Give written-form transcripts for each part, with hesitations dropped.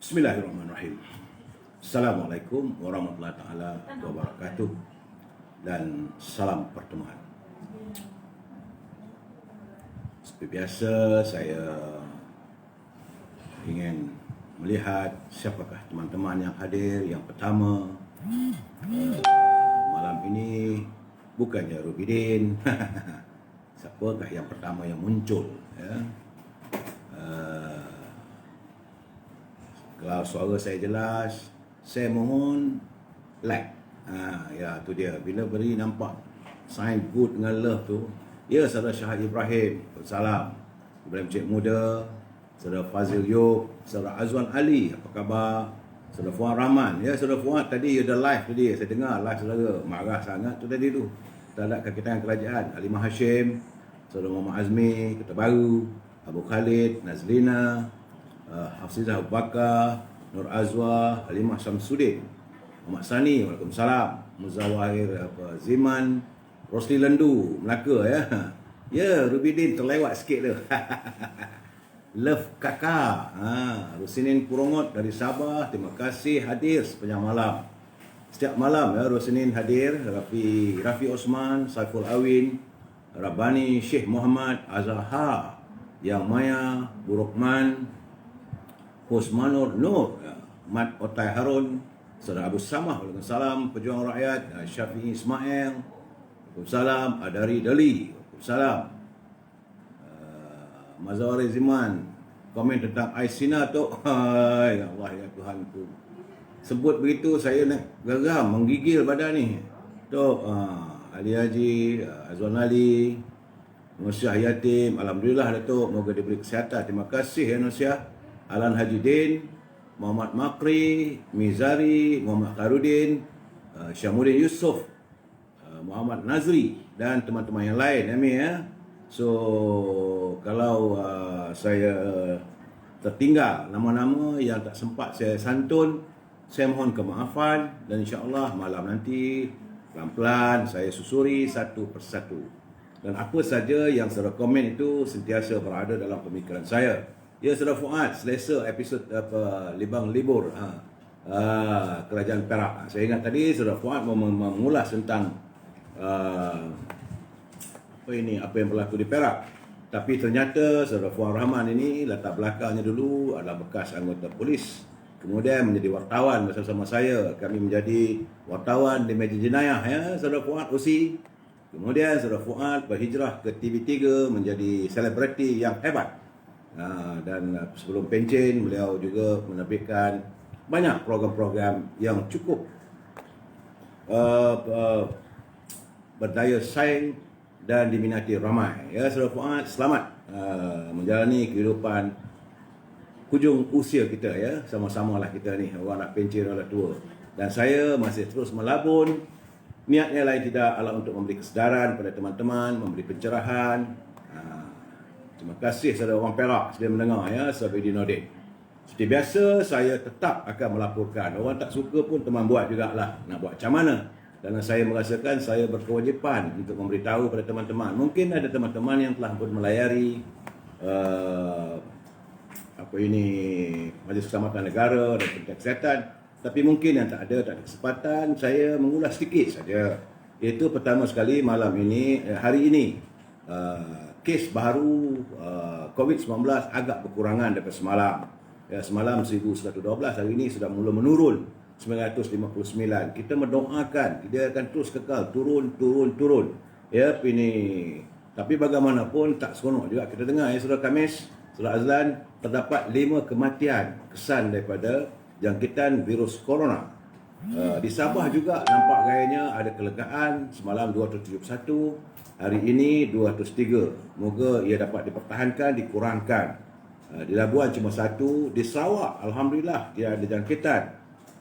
Bismillahirrahmanirrahim. Assalamualaikum warahmatullahi taala wabarakatuh dan salam pertemuan. Seperti biasa, saya ingin melihat siapakah teman-teman yang hadir yang pertama malam ini. Bukannya Rubidin. Siapakah yang pertama yang muncul, ya? Kalau suara saya jelas, saya mohon like. Ya, tu dia. Bila beri nampak sign good dengan love tu, ya, saudara Syahid Ibrahim, salam. Ibrahim Cik Muda, saudara Fazil Yop, saudara Azwan Ali, apa khabar? Saudara Fuad Rahman. Ya, saudara Fuad tadi ada live tadi. Saya dengar live saudara. Marah sangat tu tadi tu. Terhadap kakitangan kerajaan. Halimah Hashim, saudara Muhammad Azmi, Kota Baru, Abu Khalid, Nazlina, Hafizah Abu Bakar, Nur Azwa, Halimah Syamsuddin, Muhammad Sani, Waalaikumsalam, Muzawahir Ziman, Rosli Lendu, Melaka, ya. Ya, Rubidin terlewat sikit tu. Love kakak. Rosinin Purongot dari Sabah, terima kasih hadir sepanjang malam. Setiap malam, ya, Rosinin hadir. Rafi Osman, Saiful Awin, Rabbani Syekh Muhammad Azhar, Yang Maya, Burukman, Husmanur Nur, Mat Otai Harun, Saudara Abu Samah, Waalaikumsalam, Pejuang Rakyat, Syafi'i Ismail, Waalaikumsalam, Adari Dali, Waalaikumsalam, Mazawari Ziman, komen tentang Aisina tu, hai Allah ya Tuhanku. Sebut begitu saya nak geram, menggigil badan ni. Tu, Ali Haji, Azwan Ali, Nusyah Yatim, Alhamdulillah Datuk, moga diberi kesihatan. Terima kasih ya Nusyah. Alan Haji Din, Muhammad Makri, Mizari, Muhammad Kharudin, Syamuddin Yusof, Muhammad Nazri dan teman-teman yang lain. Amin, ya. So, kalau saya tertinggal nama-nama yang tak sempat saya santun, saya mohon kemaafan dan insya-Allah malam nanti pelan-pelan saya susuri satu persatu. Dan apa saja yang saudara komen itu sentiasa berada dalam pemikiran saya. Ya, saudara Fuad, selesa episod Libang Libur Kerajaan Perak. Saya ingat tadi saudara Fuad mengulas tentang apa yang berlaku di Perak. Tapi ternyata saudara Fuad Rahman ini latar belakangnya dulu adalah bekas anggota polis. Kemudian menjadi wartawan bersama saya. Kami menjadi wartawan di meja jenayah, ya, saudara Fuad Usi. Kemudian saudara Fuad berhijrah ke TV3 menjadi selebriti yang hebat. Dan sebelum pencen beliau juga menerbitkan banyak program-program yang cukup berdaya saing dan diminati ramai. Ya, saudara Fuad, selamat menjalani kehidupan hujung usia kita, ya. Sama-samalah kita ni, orang nak pencen, orang tua. Dan saya masih terus melabun. Niatnya lain tidak adalah untuk memberi kesedaran pada teman-teman, memberi pencerahan. Terima kasih saudara orang Perak sedia mendengar, ya, Sabidi Nordin. Seperti biasa, saya tetap akan melaporkan. Orang tak suka pun teman buat jugalah. Nak buat macam mana? Dan saya merasakan saya berkewajipan untuk memberitahu pada teman-teman. Mungkin ada teman-teman yang telah pun melayari Majlis Keselamatan Negara dan Kementerian Kesihatan. Tapi mungkin yang tak ada kesempatan, saya mengulas sedikit saja. Iaitu pertama sekali malam ini, hari ini, kes baru COVID-19 agak berkurangan daripada semalam. Ya, semalam 1112, hari ini sudah mula menurun 959. Kita mendoakan dia akan terus kekal turun. Ya, ini. Tapi bagaimanapun tak seronok juga kita dengar, ya, saudara Kamis, saudara Azlan, terdapat 5 kematian kesan daripada jangkitan virus corona. Di Sabah juga nampak gayanya ada kelegaan. Semalam 271, hari ini 203. Moga ia dapat dipertahankan, dikurangkan. Di Labuan cuma 1. Di Sarawak, alhamdulillah, tidak ada jangkitan.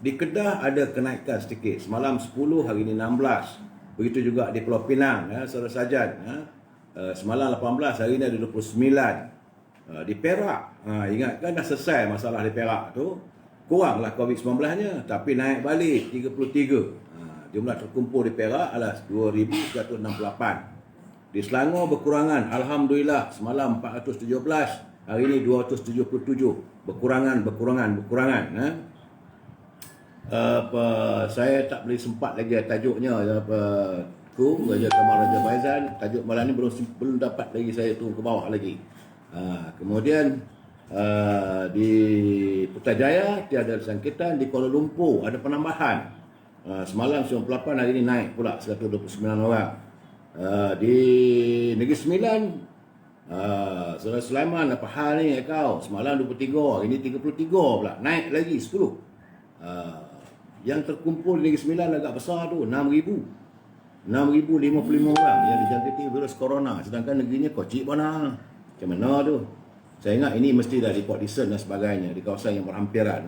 Di Kedah ada kenaikan sedikit. Semalam 10, hari ini 16. Begitu juga di Pulau Pinang, ya, saudara Sajan. Semalam 18, hari ini ada 29. Di Perak, ingatkan dah selesai masalah di Perak tu. Kuranglah COVID-19-nya, tapi naik balik 33. Jumlah terkumpul di Perak adalah 2,168. Di Selangor berkurangan, alhamdulillah, semalam 417, Hari ini 277. Berkurangan. Saya tak boleh sempat lagi tajuknya Raja Kamal Raja Faizal. Tajuk malam ni belum dapat lagi saya turun ke bawah lagi. Kemudian di Putrajaya tiada sangkitan, di Kuala Lumpur ada penambahan. Semalam 98, hari ini naik pula 129 orang. Di Negeri Sembilan, Saudara Sulaiman, apa hal ni kau? Semalam 23, hari ini 33 pula, naik lagi 10. Yang terkumpul di Negeri Sembilan agak besar tu, 6,055 orang yang dijangkiti virus corona. Sedangkan negerinya kocik mana? Macam mana tu? Saya ingat ini mesti dah di Port Dickson dan sebagainya, di kawasan yang berhampiran.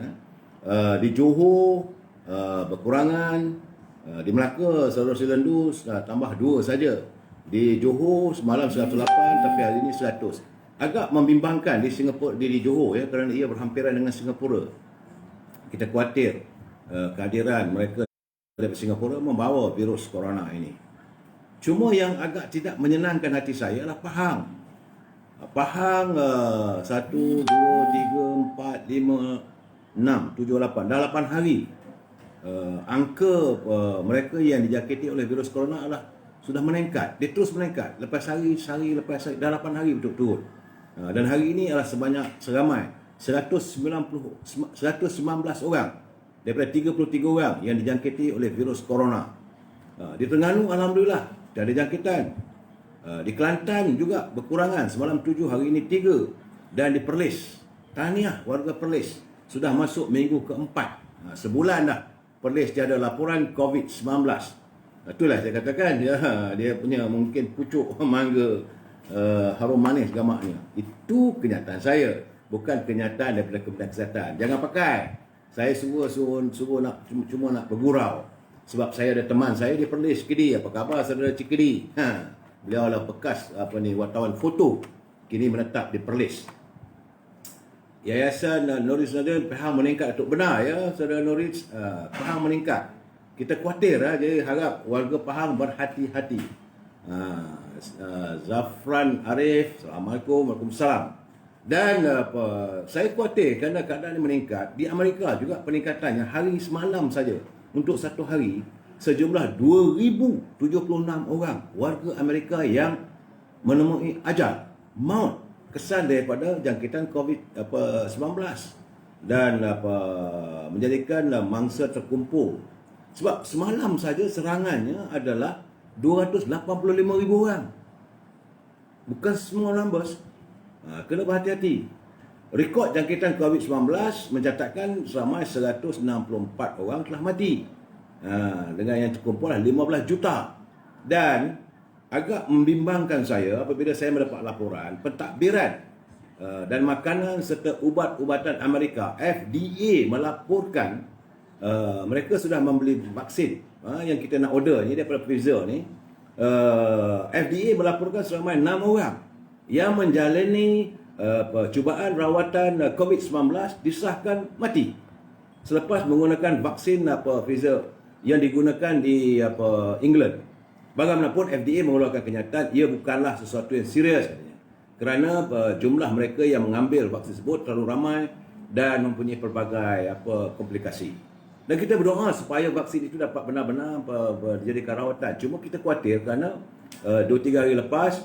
Di Johor berkurangan. Di Melaka, Saudara Selendu tambah 2 saja. Di Johor semalam 108, tapi hari ini 100. Agak membimbangkan di Singapura, di Johor ya, kerana ia berhampiran dengan Singapura. Kita khawatir kehadiran mereka dari Singapura membawa virus corona ini. Cuma yang agak tidak menyenangkan hati saya adalah Pahang. Pahang 1, 2, 3, 4, 5, 6, 7, 8. Dah 8 hari. Angka mereka yang dijangkiti oleh virus corona adalah sudah meningkat. Dia terus meningkat. Lepas hari lepas hari. Dah 8 hari betul-betul. Dan hari ini adalah seramai 119 orang daripada 33 orang yang dijangkiti oleh virus corona. Di Terengganu alhamdulillah dah ada jangkitan. Di Kelantan juga berkurangan, semalam 7, hari ini 3. Dan di Perlis, tahniah warga Perlis, sudah masuk minggu keempat. Sebulan dah Perlis tiada laporan COVID-19. Itulah saya katakan dia punya mungkin pucuk mangga harum manis gamaknya. Itu kenyataan saya, bukan kenyataan daripada Kementerian Kesihatan. Jangan pakai saya suruh cuma nak bergurau. Sebab saya ada teman saya di Perlis, Cikedi. Apa khabar saudara Cikedi? Beliau adalah bekas wartawan foto, kini menetap di Perlis. Yayasan Norris Nadir, Pahang meningkat. Itu benar ya saudara Norris, Pahang meningkat. Kita khawatir jadi harap warga Pahang berhati-hati. Zafran Arif, Assalamualaikum, Waalaikumsalam. Dan saya khawatir kerana keadaan ini meningkat. Di Amerika juga peningkatannya hari semalam saja. Untuk satu hari, sejumlah 2,076 orang warga Amerika yang menemui ajal, maut, kesan daripada jangkitan COVID-19. Dan menjadikan mangsa terkumpul. Sebab semalam saja serangannya adalah 285,000 orang. Bukan semua numbers. Kena berhati-hati. Rekod jangkitan COVID-19 mencatatkan seramai 164 orang telah mati. Dengan yang terkumpul 15 juta. Dan agak membimbangkan saya apabila saya mendapat laporan pentadbiran dan makanan serta ubat-ubatan Amerika, FDA, melaporkan mereka sudah membeli vaksin yang kita nak order ni daripada Pfizer ni. FDA melaporkan seramai 6 orang yang menjalani cubaan rawatan COVID-19 disahkan mati selepas menggunakan vaksin Pfizer yang digunakan di England. Bagaimanapun FDA mengeluarkan kenyataan ia bukanlah sesuatu yang serius katanya. Kerana jumlah mereka yang mengambil vaksin tersebut terlalu ramai dan mempunyai pelbagai komplikasi. Dan kita berdoa supaya vaksin itu dapat benar-benar dijadikan rawatan. Cuma kita khawatir kerana 2-3 hari lepas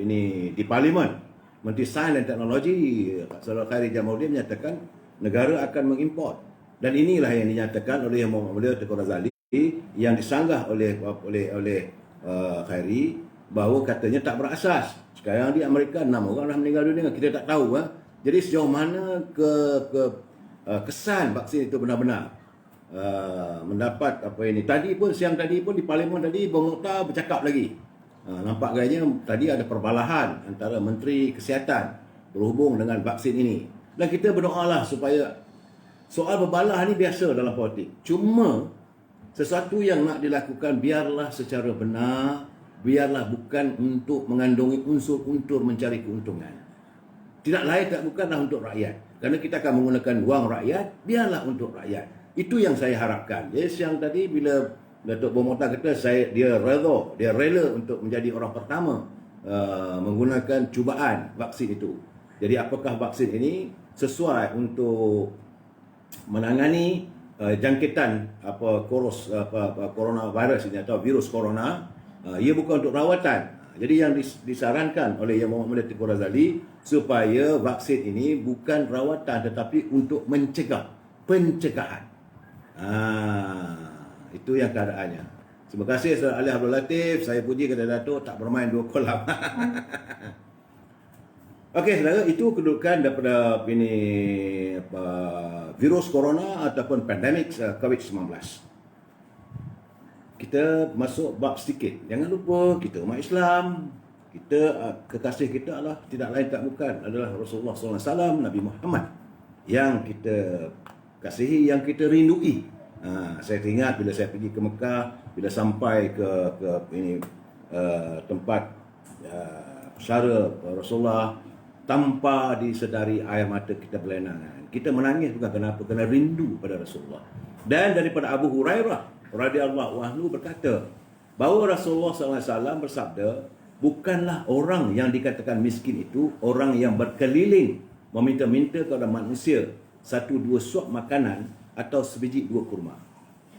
ini di Parlimen, Menteri Sains dan Teknologi Saudara Khairi Jamaluddin menyatakan negara akan mengimport. Dan inilah yang dinyatakan oleh Muhammad Tengku Razali yang disanggah oleh Khairi bahawa katanya tak berasas. Sekarang di Amerika 6 orang dah meninggal dunia, kita tak tahu. Jadi sejauh mana kesan vaksin itu benar-benar mendapat siang tadi pun di Parlimen tadi Bung Nokta bercakap lagi. Nampak gayanya tadi ada perbalahan antara Menteri Kesihatan berhubung dengan vaksin ini. Dan kita berdoalah supaya soal berbalah ni biasa dalam politik. Cuma sesuatu yang nak dilakukan biarlah secara benar, biarlah bukan untuk mengandungi unsur-unsur mencari keuntungan. Tidak lain tak bukanlah untuk rakyat. Kerana kita akan menggunakan wang rakyat, biarlah untuk rakyat. Itu yang saya harapkan. Jadi siang tadi bila Datuk Bomohtar kata dia rela untuk menjadi orang pertama menggunakan cubaan vaksin itu. Jadi apakah vaksin ini sesuai untuk menangani jangkitan coronavirus ini atau virus corona? Ia bukan untuk rawatan. Jadi yang disarankan oleh Yang Muhammad Latif Razali supaya vaksin ini bukan rawatan tetapi untuk mencegah, pencegahan. Itu yang keadaannya. Terima kasih Saudara Ali Abdul Latif. Saya puji kepada Datuk tak bermain dua kolam. Okey, saudara, itu kedudukan daripada virus corona ataupun pandemik COVID-19. Kita masuk bab sedikit. Jangan lupa kita umat Islam, kita kekasih kita adalah tidak lain tak bukan adalah Rasulullah SAW, Nabi Muhammad yang kita kasihi, yang kita rindui. Saya ingat bila saya pergi ke Mekah, bila sampai ke tempat pusara Rasulullah, tanpa disedari air mata kita berlinangan. Kita menangis bukan kenapa? Kerana rindu pada Rasulullah. Dan daripada Abu Hurairah radhiyallahu anhu berkata bahawa Rasulullah SAW bersabda, bukanlah orang yang dikatakan miskin itu orang yang berkeliling meminta-minta kepada manusia 1-2 suap makanan atau sebiji 2 kurma.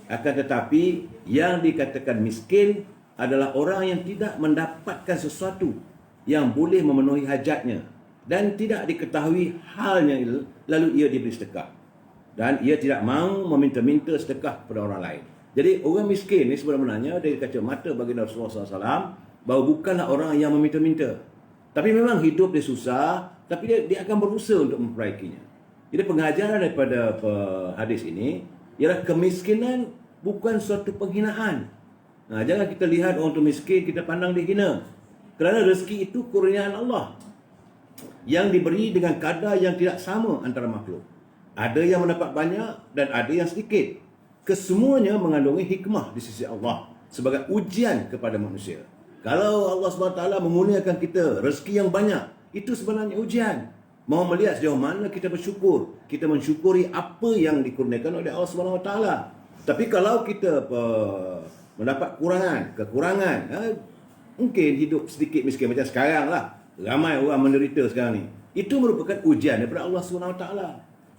Akan tetapi yang dikatakan miskin adalah orang yang tidak mendapatkan sesuatu yang boleh memenuhi hajatnya dan tidak diketahui halnya, lalu ia diberi sedekah dan ia tidak mahu meminta-minta sedekah kepada orang lain. Jadi orang miskin ni sebenarnya dari kacamata baginda Rasulullah SAW bahawa bukanlah orang yang meminta-minta, tapi memang hidup dia susah, tapi dia akan berusaha untuk memperbaikinya. Jadi pengajaran daripada hadis ini ialah kemiskinan bukan suatu penghinaan. Jangan kita lihat orang tu miskin kita pandang dia hina, kerana rezeki itu kurniaan Allah yang diberi dengan kadar yang tidak sama antara makhluk. Ada yang mendapat banyak dan ada yang sedikit. Kesemuanya mengandungi hikmah di sisi Allah sebagai ujian kepada manusia. Kalau Allah SWT mengurniakan kita rezeki yang banyak, itu sebenarnya ujian. Mau melihat sejauh mana kita bersyukur. Kita mensyukuri apa yang dikurniakan oleh Allah SWT. Tapi kalau kita mendapat kekurangan, mungkin hidup sedikit miskin macam sekarang lah. Ramai orang menderita sekarang ni. Itu merupakan ujian daripada Allah SWT.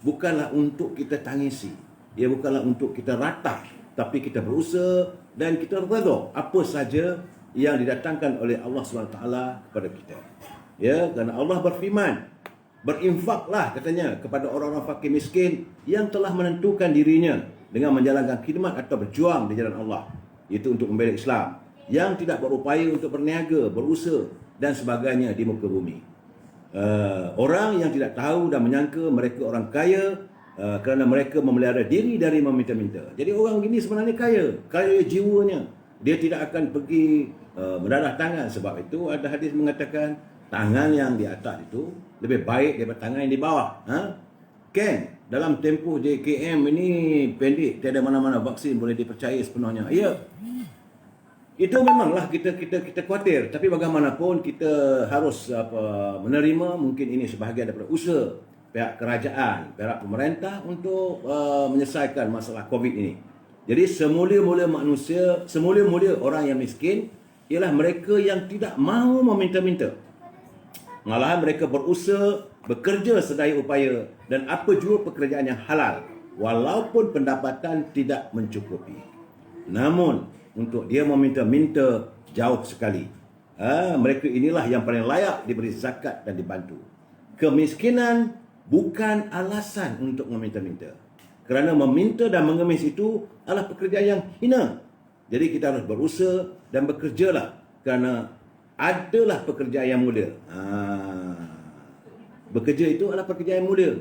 Bukanlah untuk kita tangisi. Ia bukanlah untuk kita ratap. Tapi kita berusaha dan kita redha apa saja yang didatangkan oleh Allah SWT kepada kita. Ya, kerana Allah berfirman, berinfaklah katanya kepada orang-orang fakir miskin yang telah menentukan dirinya dengan menjalankan khidmat atau berjuang di jalan Allah. Itu untuk membela Islam. Yang tidak berupaya untuk berniaga, berusaha dan sebagainya di muka bumi. Orang yang tidak tahu dan menyangka mereka orang kaya kerana mereka memelihara diri dari meminta-minta. Jadi orang ini sebenarnya kaya jiwanya. Dia tidak akan pergi mendarah tangan. Sebab itu ada hadis mengatakan tangan yang di atas itu lebih baik daripada tangan yang di bawah. Kan dalam tempoh JKM ini pendek, tiada mana-mana vaksin boleh dipercayai sepenuhnya. Ya. Itu memanglah kita khawatir, tapi bagaimanapun kita harus menerima mungkin ini sebahagian daripada usaha pihak kerajaan, pihak pemerintah untuk menyelesaikan masalah Covid ini. Jadi semula-mula manusia, semula-mula orang yang miskin ialah mereka yang tidak mahu meminta-minta. Malahan mereka berusaha, bekerja sedaya upaya dan apa jua pekerjaan yang halal walaupun pendapatan tidak mencukupi. Namun untuk dia meminta-minta jauh sekali. Mereka inilah yang paling layak diberi zakat dan dibantu. Kemiskinan bukan alasan untuk meminta-minta. Kerana meminta dan mengemis itu adalah pekerjaan yang hina. Jadi kita harus berusaha dan bekerjalah kerana adalah pekerjaan yang mulia. Bekerja itu adalah pekerjaan yang mulia.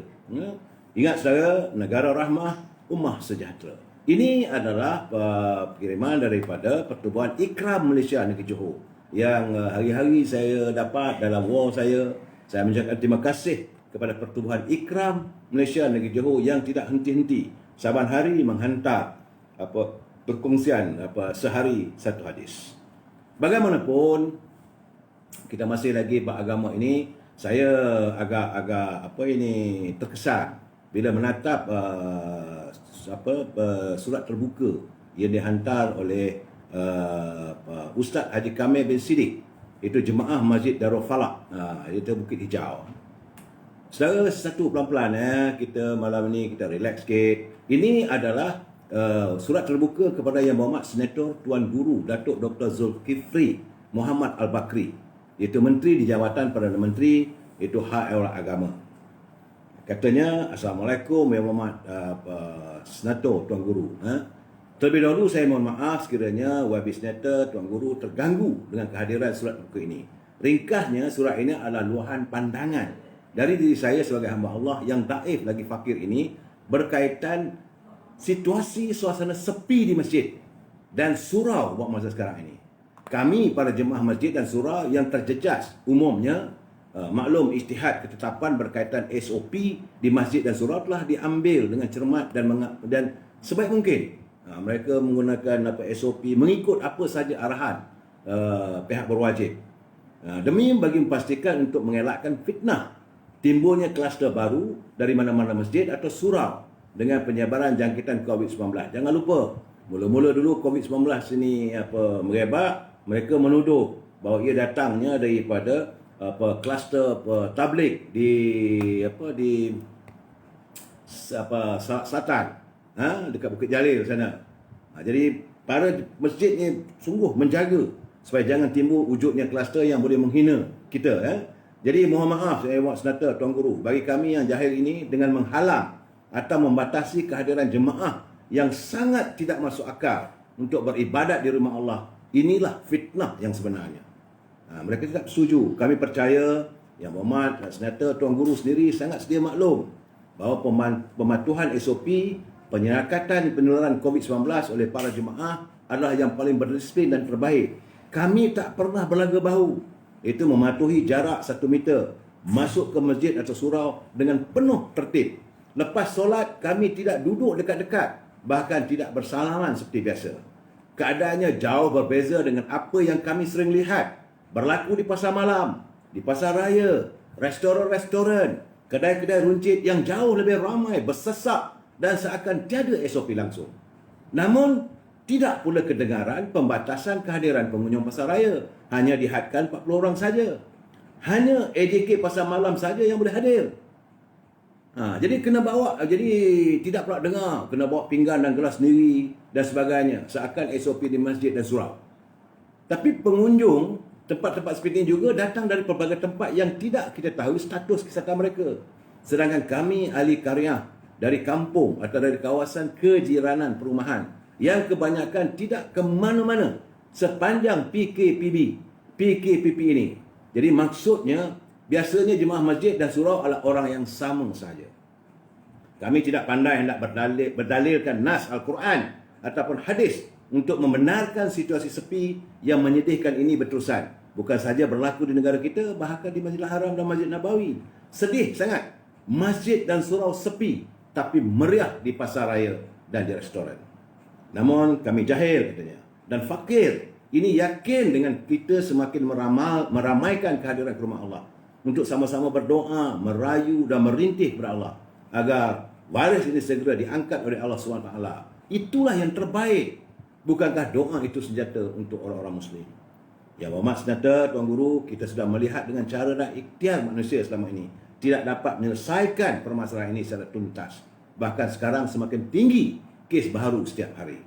Ingat saudara, negara rahmah, ummah sejahtera. Ini adalah kiriman daripada Pertubuhan Ikram Malaysia Negeri Johor yang hari-hari saya dapat dalam wall saya. Saya mengucapkan terima kasih kepada Pertubuhan Ikram Malaysia Negeri Johor yang tidak henti-henti saban hari menghantar perkongsian sehari satu hadis. Bagaimanapun kita masih lagi bab agama ini, saya agak terkesan bila menatap surat terbuka yang dihantar oleh Ustaz Haji Kamil bin Siddiq Itu jemaah Masjid Darul Falak. Itu Bukit Hijau. Saudara, satu pelan-pelan kita malam ni kita relax sikit. Ini adalah surat terbuka kepada Yang Berhormat Senator Tuan Guru Datuk Dr. Zulkifli Muhammad Al-Bakri, iaitu Menteri di Jabatan Perdana Menteri, iaitu Hak Ehwal Agama. Katanya, Assalamualaikum Yang Berhormat Senator Tuan Guru. Terlebih dahulu saya mohon maaf sekiranya YB Senator Tuan Guru terganggu dengan kehadiran surat terbuka ini. Ringkasnya, surat ini adalah luahan pandangan dari diri saya sebagai hamba Allah yang daif lagi fakir ini berkaitan situasi suasana sepi di masjid dan surau buat masa sekarang ini. Kami para jemaah masjid dan surau yang terjejas umumnya, maklum ijtihad ketetapan berkaitan SOP di masjid dan surau telah diambil dengan cermat dan sebaik mungkin. Mereka menggunakan SOP mengikut apa saja arahan pihak berwajib. Demi bagi memastikan untuk mengelakkan fitnah timbulnya kluster baru dari mana-mana masjid atau surau dengan penyebaran jangkitan COVID-19. Jangan lupa, mula-mula dulu COVID-19 ini merebak, mereka menuduh bahawa ia datangnya daripada kluster tabligh di selatan, dekat Bukit Jalil sana. Jadi para masjid ni sungguh menjaga supaya jangan timbul wujudnya kluster yang boleh menghina kita. Jadi mohon maaf saya buat Senator Tuan Guru, bagi kami yang jahil ini dengan menghalang atau membatasi kehadiran jemaah yang sangat tidak masuk akal untuk beribadat di rumah Allah, inilah fitnah yang sebenarnya. Mereka tidak setuju. Kami percaya Yang Berhormat Senator Tuan Guru sendiri sangat sedia maklum bahawa pematuhan SOP penyerakatan penularan COVID-19 oleh para jemaah adalah yang paling berdisiplin dan terbaik. Kami tak pernah berlaga bahu, itu mematuhi jarak 1 meter, masuk ke masjid atau surau dengan penuh tertib. Lepas solat, kami tidak duduk dekat-dekat, bahkan tidak bersalaman seperti biasa. Keadaannya jauh berbeza dengan apa yang kami sering lihat berlaku di pasar malam, di pasar raya, restoran-restoran, kedai-kedai runcit yang jauh lebih ramai, bersesak dan seakan tiada SOP langsung. Namun, tidak pula kedengaran pembatasan kehadiran pengunjung pasar raya. Hanya dihadkan 40 orang saja. Hanya AJK pasar malam saja yang boleh hadir. Jadi tidak pula dengar, kena bawa pinggan dan gelas sendiri dan sebagainya, seakan SOP di masjid dan surau. Tapi pengunjung tempat-tempat seperti ini juga datang dari pelbagai tempat yang tidak kita tahu status kesihatan mereka. Sedangkan kami ahli karya dari kampung atau dari kawasan kejiranan perumahan yang kebanyakan tidak ke mana-mana sepanjang PKPP ini. Jadi maksudnya, biasanya jemaah masjid dan surau adalah orang yang sama saja. Kami tidak pandai hendak berdalilkan nas Al-Quran ataupun hadis untuk membenarkan situasi sepi yang menyedihkan ini berterusan. Bukan saja berlaku di negara kita, bahkan di Masjidil Haram dan Masjid Nabawi. Sedih sangat. Masjid dan surau sepi, tapi meriah di pasar raya dan di restoran. Namun kami jahil katanya dan fakir. Ini yakin dengan kita semakin meramaikan kehadiran ke rumah Allah untuk sama-sama berdoa, merayu dan merintih kepada Allah agar waris ini segera diangkat oleh Allah SWT. Itulah yang terbaik. Bukankah doa itu senjata untuk orang-orang Muslim? Yang Berhormat Senator Tuan Guru, kita sudah melihat dengan cara dan ikhtiar manusia selama ini tidak dapat menyelesaikan permasalahan ini secara tuntas. Bahkan sekarang semakin tinggi kes baru setiap hari.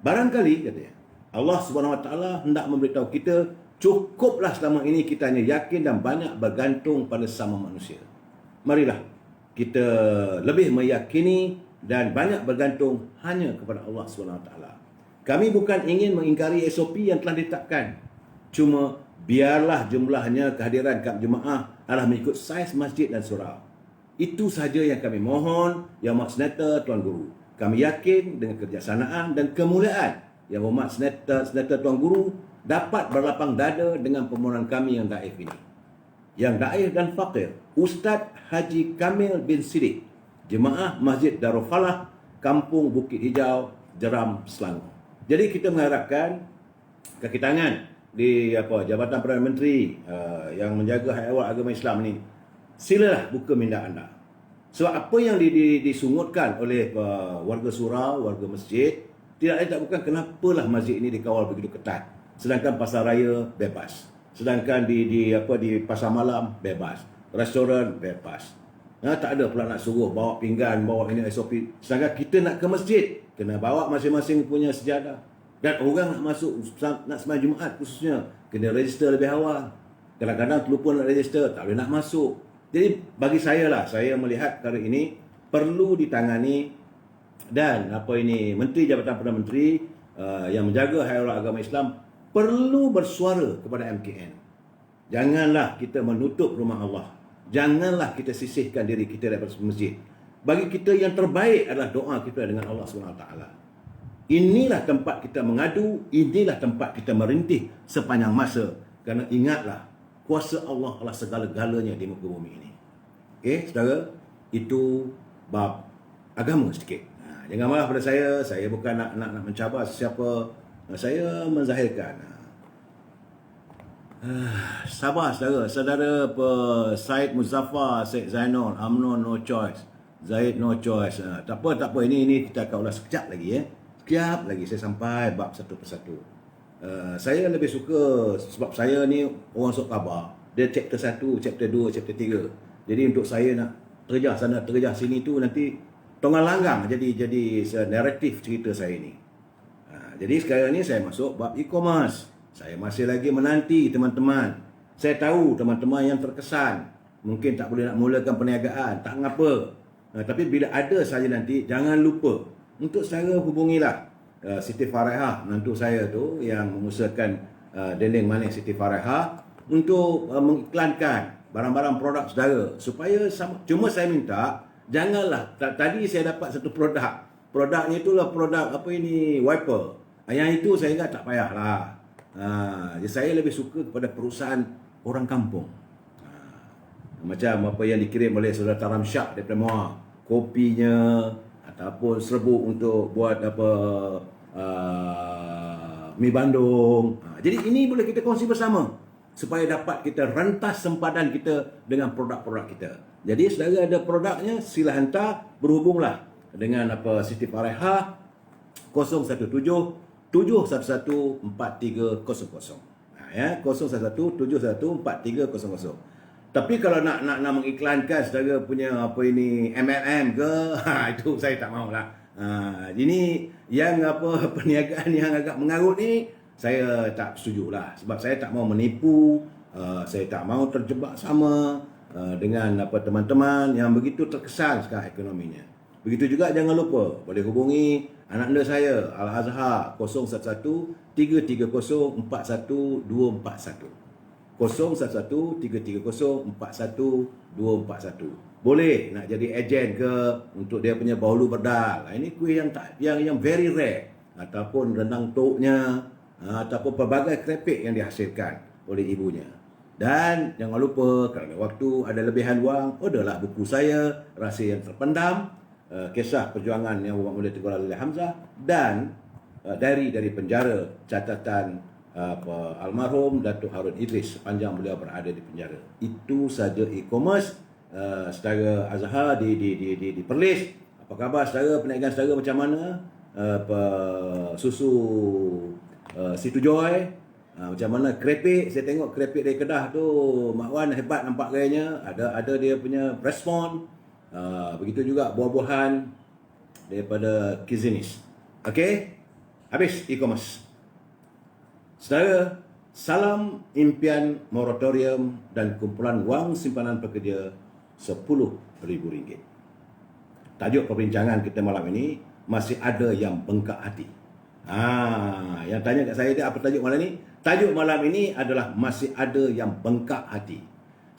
Barangkali katanya Allah SWT hendak memberitahu kita, cukuplah selama ini kita hanya yakin dan banyak bergantung pada sama manusia. Marilah kita lebih meyakini dan banyak bergantung hanya kepada Allah SWT. Kami bukan ingin mengingkari SOP yang telah ditetapkan. Cuma biarlah jumlahnya kehadiran jemaah adalah mengikut saiz masjid dan surau. Itu saja yang kami mohon, Yang Berhormat Senator Tuan Guru. Kami yakin dengan kerjasama dan kemuliaan Yang Berhormat Senator Tuan Guru dapat berlapang dada dengan permohonan kami yang daif ini. Yang daif dan fakir, Ustaz Haji Kamil bin Siddiq, Jemaah Masjid Darul Falah, Kampung Bukit Hijau, Jeram, Selangor. Jadi kita mengharapkan kaki tangan di Jabatan Perdana Menteri yang menjaga hak ehwal agama Islam ini, silalah buka minda anda. Sebab apa yang disungutkan oleh warga surau, warga masjid, tidak bukan kenapalah masjid ini dikawal begitu ketat, sedangkan pasar raya bebas. Sedangkan di pasar malam bebas, restoran bebas. Tak ada pula nak suruh bawa pinggan, bawa ini SOP. Sedangkan kita nak ke masjid, kena bawa masing-masing punya sejadah. Dan orang nak masuk, nak sembahyang Jumaat khususnya, kena register lebih awal. Kadang-kadang terlupa nak register, tak boleh nak masuk. Jadi bagi saya lah, saya melihat perkara ini perlu ditangani. Dan Menteri Jabatan Perdana Menteri yang menjaga hairat agama Islam perlu bersuara kepada MKN. Janganlah kita menutup rumah Allah. Janganlah kita sisihkan diri kita daripada masjid. Bagi kita yang terbaik adalah doa kita dengan Allah SWT. Inilah tempat kita mengadu, inilah tempat kita merintih sepanjang masa. Kerana ingatlah, kuasa Allah adalah segala-galanya di muka bumi ini. Okey, saudara, itu bab agama sedikit. Jangan marah pada saya bukan nak mencabar sesiapa. Saya menzahirkan. Sabar saudara Said Muzaffar, Syed Zainul, UMNO no choice, Zaid no choice. Tak apa, ini kita akan ulas sekejap lagi ya. Sekejap lagi saya sampai bab satu persatu. Saya lebih suka sebab saya ni orang sok khabar. Dia chapter 1, chapter 2, chapter 3. Jadi untuk saya nak terjah sana terjah sini tu nanti tonggang langgang jadi naratif cerita saya ni. Jadi sekarang ni saya masuk bab e-commerce. Saya masih lagi menanti teman-teman. Saya tahu teman-teman yang terkesan mungkin tak boleh nak mulakan perniagaan, tak mengapa. Tapi bila ada saja nanti, jangan lupa untuk saya hubungilah Siti Farehah, menantu saya tu yang mengusahakan dendeng manis Siti Farehah untuk mengiklankan barang-barang produk saudara supaya cuma saya minta janganlah tadi saya dapat satu produknya itulah produk wiper. Yang itu saya ingat tak payahlah. Jadi saya lebih suka kepada perusahaan orang kampung. Macam apa yang dikirim oleh saudara Taram Shah daripada Muar, kopinya ataupun serbuk untuk buat mi Bandung. Jadi ini boleh kita kongsi bersama supaya dapat kita rentas sempadan kita dengan produk-produk kita. Jadi saudara ada produknya, sila hantar, berhubunglah dengan Siti Farehah 017 711 4300. 011 711 4300. Tapi kalau nak mengiklankan saudara punya MLM ke, itu saya tak maulah. Ini yang perniagaan yang agak mengarut ni saya tak setujulah sebab saya tak mau menipu, saya tak mau terjebak sama dengan teman-teman yang begitu terkesan sekarang ekonominya. Begitu juga jangan lupa boleh hubungi anak anda saya Al-Azhar 011 330 41241. 011 330 41241. Boleh nak jadi ejen ke untuk dia punya bahulu berdal. Ini kuih yang very rare ataupun rendang toknya ataupun pelbagai kerepek yang dihasilkan oleh ibunya. Dan jangan lupa kalau ada waktu, ada lebihan wang, orderlah buku saya Rahsia yang Terpendam, kisah perjuangan yang dibuat oleh Tengku Laillah Hamzah, dan dari penjara catatan almarhum Datuk Harun Idris sepanjang beliau berada di penjara. Itu saja e-commerce saudara Azhar di Perlis. Apa khabar saudara, perniagaan saudara macam mana? Susu Situ Joy, macam mana kerepek? Saya tengok kerepek dari Kedah tu Mak Wan hebat nampak gayanya, ada dia punya respon. Begitu juga buah-buahan daripada Kizinis. Okey, habis e-commerce. Saudara, salam impian moratorium dan kumpulan wang simpanan pekerja RM10,000. Tajuk perbincangan kita malam ini, masih ada yang bengkak hati. Yang tanya kat saya dia apa tajuk malam ini? Tajuk malam ini adalah masih ada yang bengkak hati.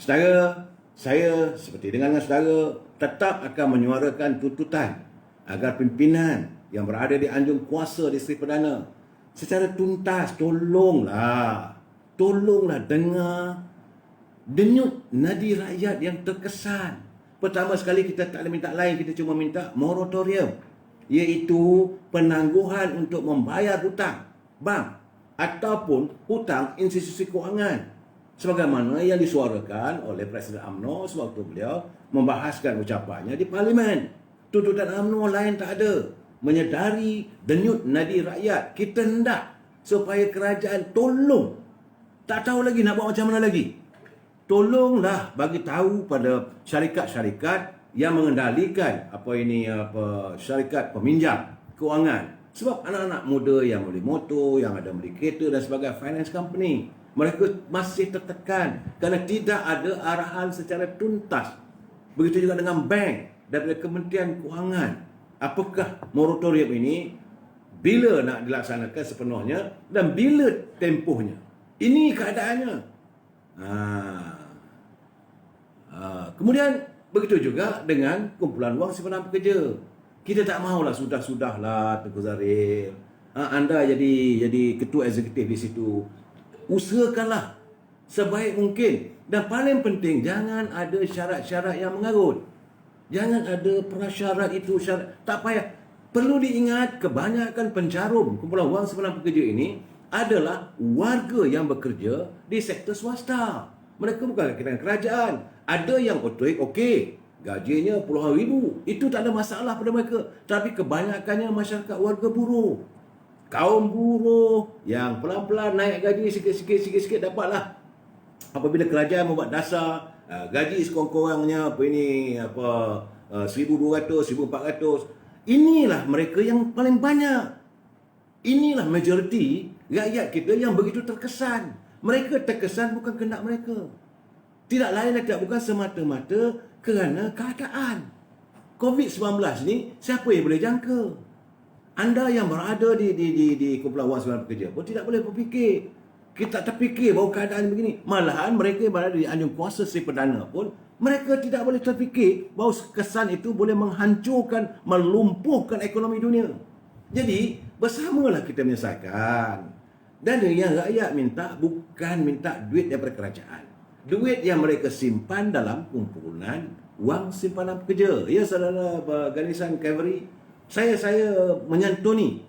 Saudara, saya seperti dengan saudara tetap akan menyuarakan tuntutan agar pimpinan yang berada di anjung kuasa di Seri Perdana secara tuntas tolonglah dengar denyut nadi rakyat yang terkesan. Pertama sekali kita tak ada minta lain, kita cuma minta moratorium, iaitu penangguhan untuk membayar hutang bank ataupun hutang institusi kewangan sebagaimana yang disuarakan oleh Presiden UMNO sewaktu beliau membahaskan ucapannya di Parlimen. Tuntutan UMNO lain tak ada, menyedari denyut nadi rakyat. Kita hendak supaya kerajaan tolong Tak tahu lagi nak buat macam mana lagi. Tolonglah bagi tahu pada syarikat-syarikat yang mengendalikan syarikat peminjam kewangan. Sebab anak-anak muda yang beli motor, yang ada beli kereta dan sebagainya, finance company, mereka masih tertekan kerana tidak ada arahan secara tuntas. Begitu juga dengan bank daripada Kementerian Kewangan. Apakah moratorium ini, bila nak dilaksanakan sepenuhnya dan bila tempohnya? Ini keadaannya. Kemudian begitu juga dengan kumpulan wang simpanan pekerja. Kita tak maulah sudah-sudahlah Tengku Zaril. Anda jadi ketua eksekutif di situ. Usahakanlah sebaik mungkin. Dan paling penting, jangan ada syarat-syarat yang mengarut. Jangan ada prasyarat itu syarat. Tak payah. Perlu diingat, kebanyakan pencarum kumpulan wang simpanan pekerja ini adalah warga yang bekerja di sektor swasta. Mereka bukan rakyat kerajaan. Ada yang okey, gajinya puluhan ribu. Itu tak ada masalah pada mereka. Tapi kebanyakannya masyarakat warga buruh. Kaum buruh yang pelan-pelan naik gaji sikit-sikit dapatlah. Apabila kerajaan membuat dasar gaji sekurang-kurangnya 1,200, 1,400. Inilah mereka yang paling banyak. Inilah majoriti rakyat kita yang begitu terkesan. Mereka terkesan bukan kehendak mereka. Tidak lain dan tidak bukan semata-mata kerana keadaan. COVID-19 ni siapa yang boleh jangka? Anda yang berada di kumpulan wang simpanan pekerja pun tidak boleh berfikir. Kita tak terfikir bahawa keadaan begini. Malahan mereka yang berada di anjung kuasa Sri Perdana pun, mereka tidak boleh terfikir bahawa kesan itu boleh menghancurkan, melumpuhkan ekonomi dunia. Jadi, bersamalah kita menyelesaikan. Dan yang rakyat minta bukan minta duit daripada kerajaan. Duit yang mereka simpan dalam kumpulan wang simpanan pekerja. Ya, saudara Ganisan Cavalry, saya menyantuni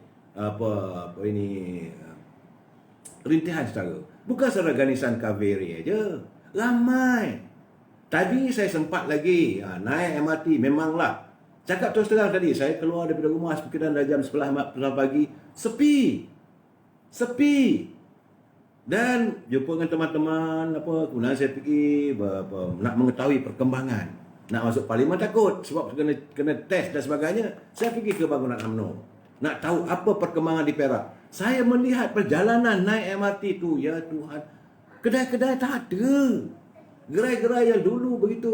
rintihan saudara. Bukan saudara Ganisan Cavalry aja, ramai. Tadi saya sempat lagi naik MRT, memanglah. Cakap terus terang tadi, saya keluar daripada rumah sekitar jam 11 pagi, sepi. Dan jumpa dengan teman-teman kemudian saya pergi nak mengetahui perkembangan. Nak masuk parlimen takut sebab kena test dan sebagainya. Saya pergi ke bangunan UMNO. Nak tahu apa perkembangan di Perak. Saya melihat perjalanan naik MRT tu, ya Tuhan. Kedai-kedai tak ada. Gerai-gerai yang dulu begitu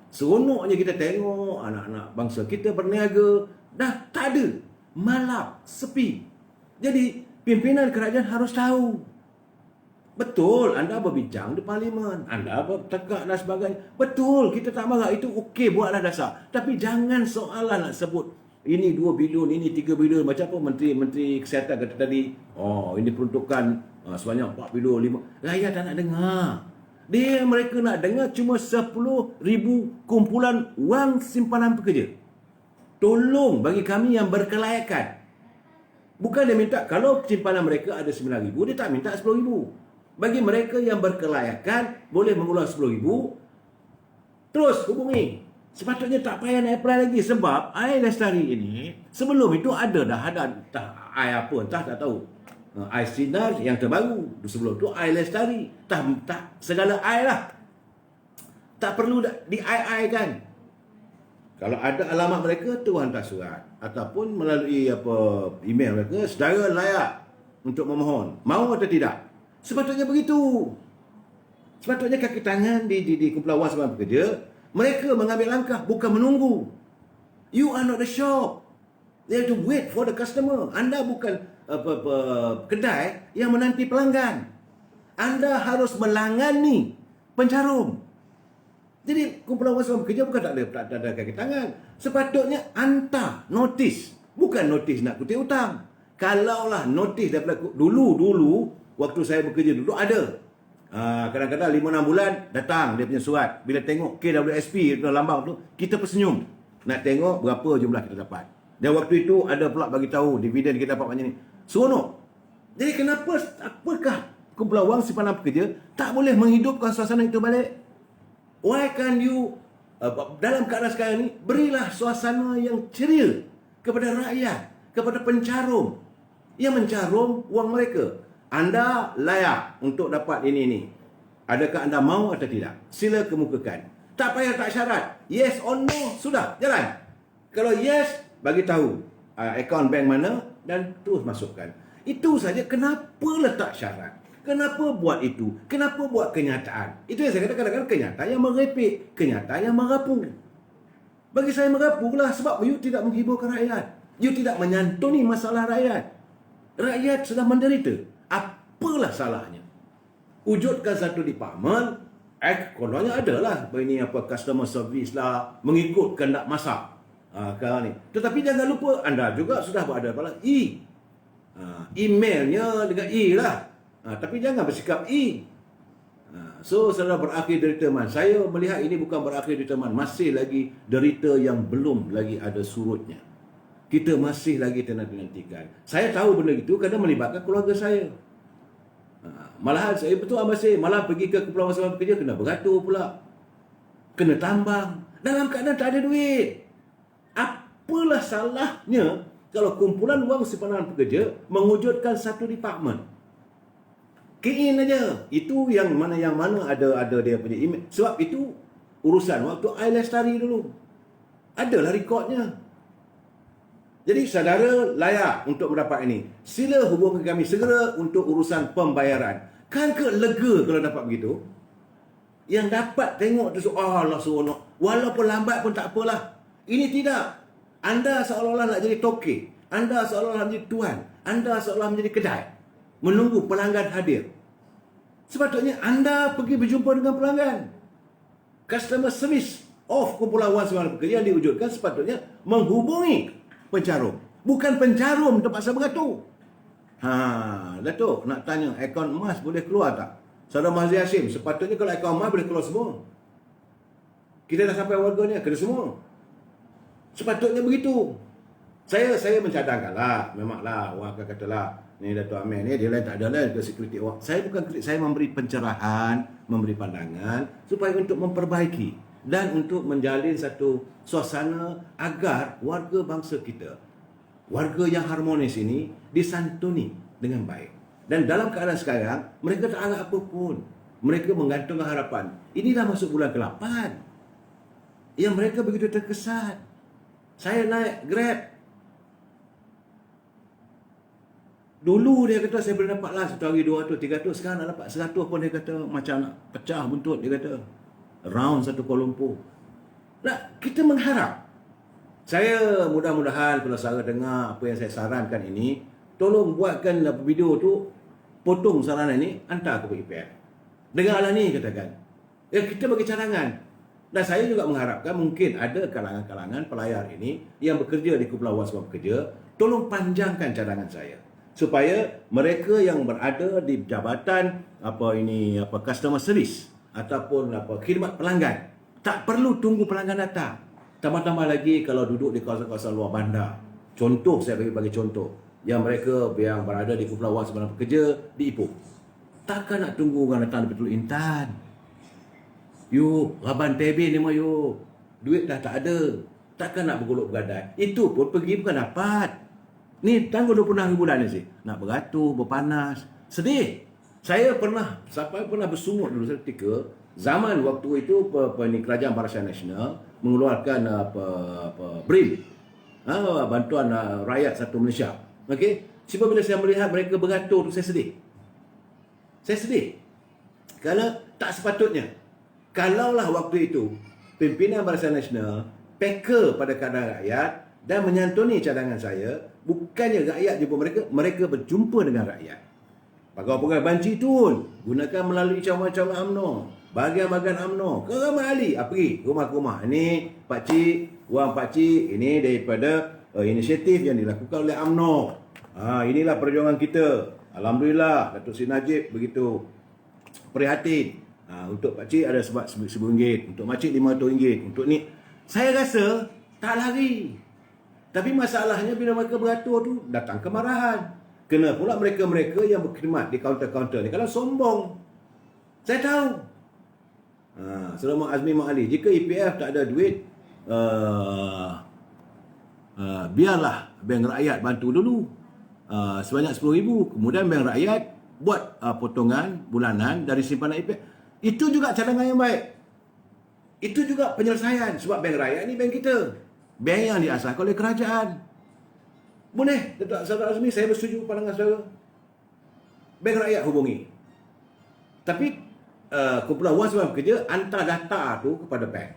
seronoknya kita tengok anak-anak bangsa kita berniaga, dah tak ada. Malap, sepi. Jadi pimpinan kerajaan harus tahu. Betul, anda berbincang di parlimen, anda bertekak dan sebagainya. Betul, kita tak marah, itu okey, buatlah dasar. Tapi jangan soalan nak sebut ini 2 bilion, ini 3 bilion. Macam apa Menteri Kesihatan kata tadi, ini peruntukan sebanyak 4 bilion, 5. Rakyat tak nak dengar. Mereka nak dengar cuma 10,000 kumpulan wang simpanan pekerja. Tolong bagi kami yang berkelayakan. Bukan dia minta, kalau simpanan mereka ada 9,000, dia tak minta 10,000. Bagi mereka yang berkelayakan, boleh mengulang 10,000, terus hubungi. Sepatutnya tak payah nak apply lagi. Sebab air lestari ini, sebelum itu ada air apa, entah tak tahu. Air sinar yang terbaru. Sebelum itu air lestari. Tak segala air lah. Tak perlu di-air-airkan. Kalau ada alamat mereka, tu hantar surat. Ataupun melalui email mereka, saudara layak untuk memohon. Mahu atau tidak? Sepatutnya begitu. Sepatutnya kaki tangan di kumpulan wang simpanan pekerja, mereka mengambil langkah, bukan menunggu. You are not the shop. They have to wait for the customer. Anda bukan kedai yang menanti pelanggan. Anda harus melangani pencarum. Jadi kumpulan wang simpanan pekerja bukan tak ada kaki tangan. Sepatutnya hantar notis. Bukan notis nak kutip hutang. Kalaulah notis daripada dulu waktu saya bekerja dulu ada. Kadang-kadang 5-6 bulan datang dia punya surat. Bila tengok KWSP itu lambang tu, kita tersenyum. Nak tengok berapa jumlah kita dapat. Dan waktu itu ada pula bagi tahu dividen kita dapat macam ni. Seronok. Jadi apakah kumpulan wang simpanan pekerja tak boleh menghidupkan suasana itu balik? Why can't you dalam keadaan sekarang ni berilah suasana yang ceria kepada rakyat, kepada pencarum yang mencarum wang mereka. Anda layak untuk dapat ini. Adakah anda mahu atau tidak? Sila kemukakan. Tak payah tak syarat. Yes or no, sudah, jalan. Kalau yes, bagi tahu akaun bank mana dan terus masukkan. Itu saja. Kenapa letak syarat? Kenapa buat itu? Kenapa buat kenyataan? Itu yang saya kata kadang-kadang kenyataan yang merepek, kenyataan yang merapu. Bagi saya merapu lah sebab you tidak menghiburkan rakyat. You tidak menyantuni masalah rakyat. Rakyat sedang menderita. Apalah salahnya? Wujudkan satu department, kononnya adalah ini customer service lah, mengikut kehendak masa. Kalau ni. Tetapi jangan lupa anda juga sudah berada pada emailnya dengan lah. Tapi jangan bersikap So saudara berakhir derita man. Saya melihat ini bukan berakhir derita man, masih lagi derita yang belum lagi ada surutnya. Kita masih lagi nantikan. Saya tahu benda itu kerana melibatkan keluarga saya. Malahan saya betul masih malah pergi ke Kepulauan Sebarang Pekerja kena beratur pula. Kena tambang. Dalam keadaan tak ada duit. Apalah salahnya kalau kumpulan wang simpanan pekerja mewujudkan satu department. Key in aja. Itu yang mana ada dia punya email. Sebab itu urusan waktu I Lestari dulu. Adalah rekodnya. Jadi saudara layak untuk mendapat ini. Sila hubungi kami segera untuk urusan pembayaran. Kan ke lega kalau dapat begitu? Yang dapat tengok tu Allah seronok. Walaupun lambat pun tak apalah. Ini tidak. Anda seolah-olah nak jadi toke. Anda seolah-olah menjadi tuan. Anda seolah menjadi kedai. Menunggu pelanggan hadir. Sepatutnya anda pergi berjumpa dengan pelanggan. Customer service of Kumpulan Wang Simpanan Pekerja yang diwujudkan sepatutnya menghubungi pencarum. Bukan pencarum tempat saya beratur. Datuk nak tanya, akaun emas boleh keluar tak? Saudara Mahdi Hashim, sepatutnya kalau akaun emas boleh keluar semua. Kita dah sampai warganya, kena semua. Sepatutnya begitu. Saya mencadangkanlah, memanglah orang akan katalah, ni Datuk Amir ni dia lain tak ada lain ke security awak. Saya bukan kritik, saya memberi pencerahan, memberi pandangan supaya untuk memperbaiki dan untuk menjalin satu suasana agar warga bangsa kita, warga yang harmonis ini disantuni dengan baik. Dan dalam keadaan sekarang, mereka tak ada apa pun. Mereka menggantungkan harapan. Ini dah masuk bulan ke-8. Yang mereka begitu terkesan. Saya naik Grab. Dulu dia kata saya boleh dapat lah satu hari 200, 300. Sekarang nak dapat 100 pun dia kata macam nak pecah buntut dia kata. Round satu Kuala Lumpur. Nah, kita mengharap. Saya mudah-mudahan kalau saudara dengar apa yang saya sarankan ini, tolong buatkan video tu, potong saranan ini, hantar ke PKPF. Dengarlah ni katakan. Kita bagi cadangan. Dan saya juga mengharapkan mungkin ada kalangan-kalangan pelayar ini yang bekerja di Kepulauan Sebarang Pekerja, tolong panjangkan cadangan saya. Supaya mereka yang berada di jabatan customer service ataupun khidmat pelanggan tak perlu tunggu pelanggan datang. Tambah-tambah lagi kalau duduk di kawasan-kawasan luar bandar. Contoh, saya bagi contoh. Yang mereka yang berada di Kepulauan Sebarang Pekerja di Ipoh. Takkan nak tunggu orang datang di Betul Intan. Yuk, Raban Tebin ni mah yuk. Duit dah tak ada. Takkan nak bergolok bergadai. Itu pun pergi bukan dapat. Ni tangguh 26 hari bulan ni sih. Nak beratur, berpanas. Sedih. Saya pernah bersungut dulu ketika zaman waktu itu Kerajaan Barisan Nasional mengeluarkan BRIM. Bantuan Rakyat Satu Malaysia. Okey. Sebab bila saya melihat mereka beratur tu saya sedih. Saya sedih. Kerana tak sepatutnya. Kalaulah waktu itu pimpinan Barisan Nasional peka pada keadaan rakyat dan menyantuni cadangan saya, bukannya rakyat jumpa mereka berjumpa dengan rakyat. Pegawai-pegawai banci turun, gunakan melalui cawangan-cawangan UMNO, bahagian-bahagian UMNO, ke ramai ahli, pergi rumah-rumah. Ini pakcik, wang pakcik, ini daripada inisiatif yang dilakukan oleh UMNO. Inilah perjuangan kita. Alhamdulillah, Datuk Seri Najib begitu prihatin. Untuk pakcik ada sebab RM1,000, untuk makcik RM500, untuk ni. Saya rasa tak lari. Tapi masalahnya bila mereka beratur tu datang kemarahan. Kena pula mereka-mereka yang berkhidmat di kaunter-kaunter ni kalau sombong. Saya tahu. Saudara Mak Azmi Mak Ali, jika EPF tak ada duit, biarlah bank rakyat bantu dulu. Sebanyak RM10,000. Kemudian bank rakyat buat potongan bulanan dari simpanan EPF. Itu juga cadangan yang baik. Itu juga penyelesaian. Sebab bank rakyat ni bank kita. Bank yang diasaskan oleh kerajaan. Boleh, Saudara Azmi, saya bersetuju pandangan saudara. Bank rakyat hubungi. Tapi kumpulan wang simpan pekerja hantar data tu kepada bank.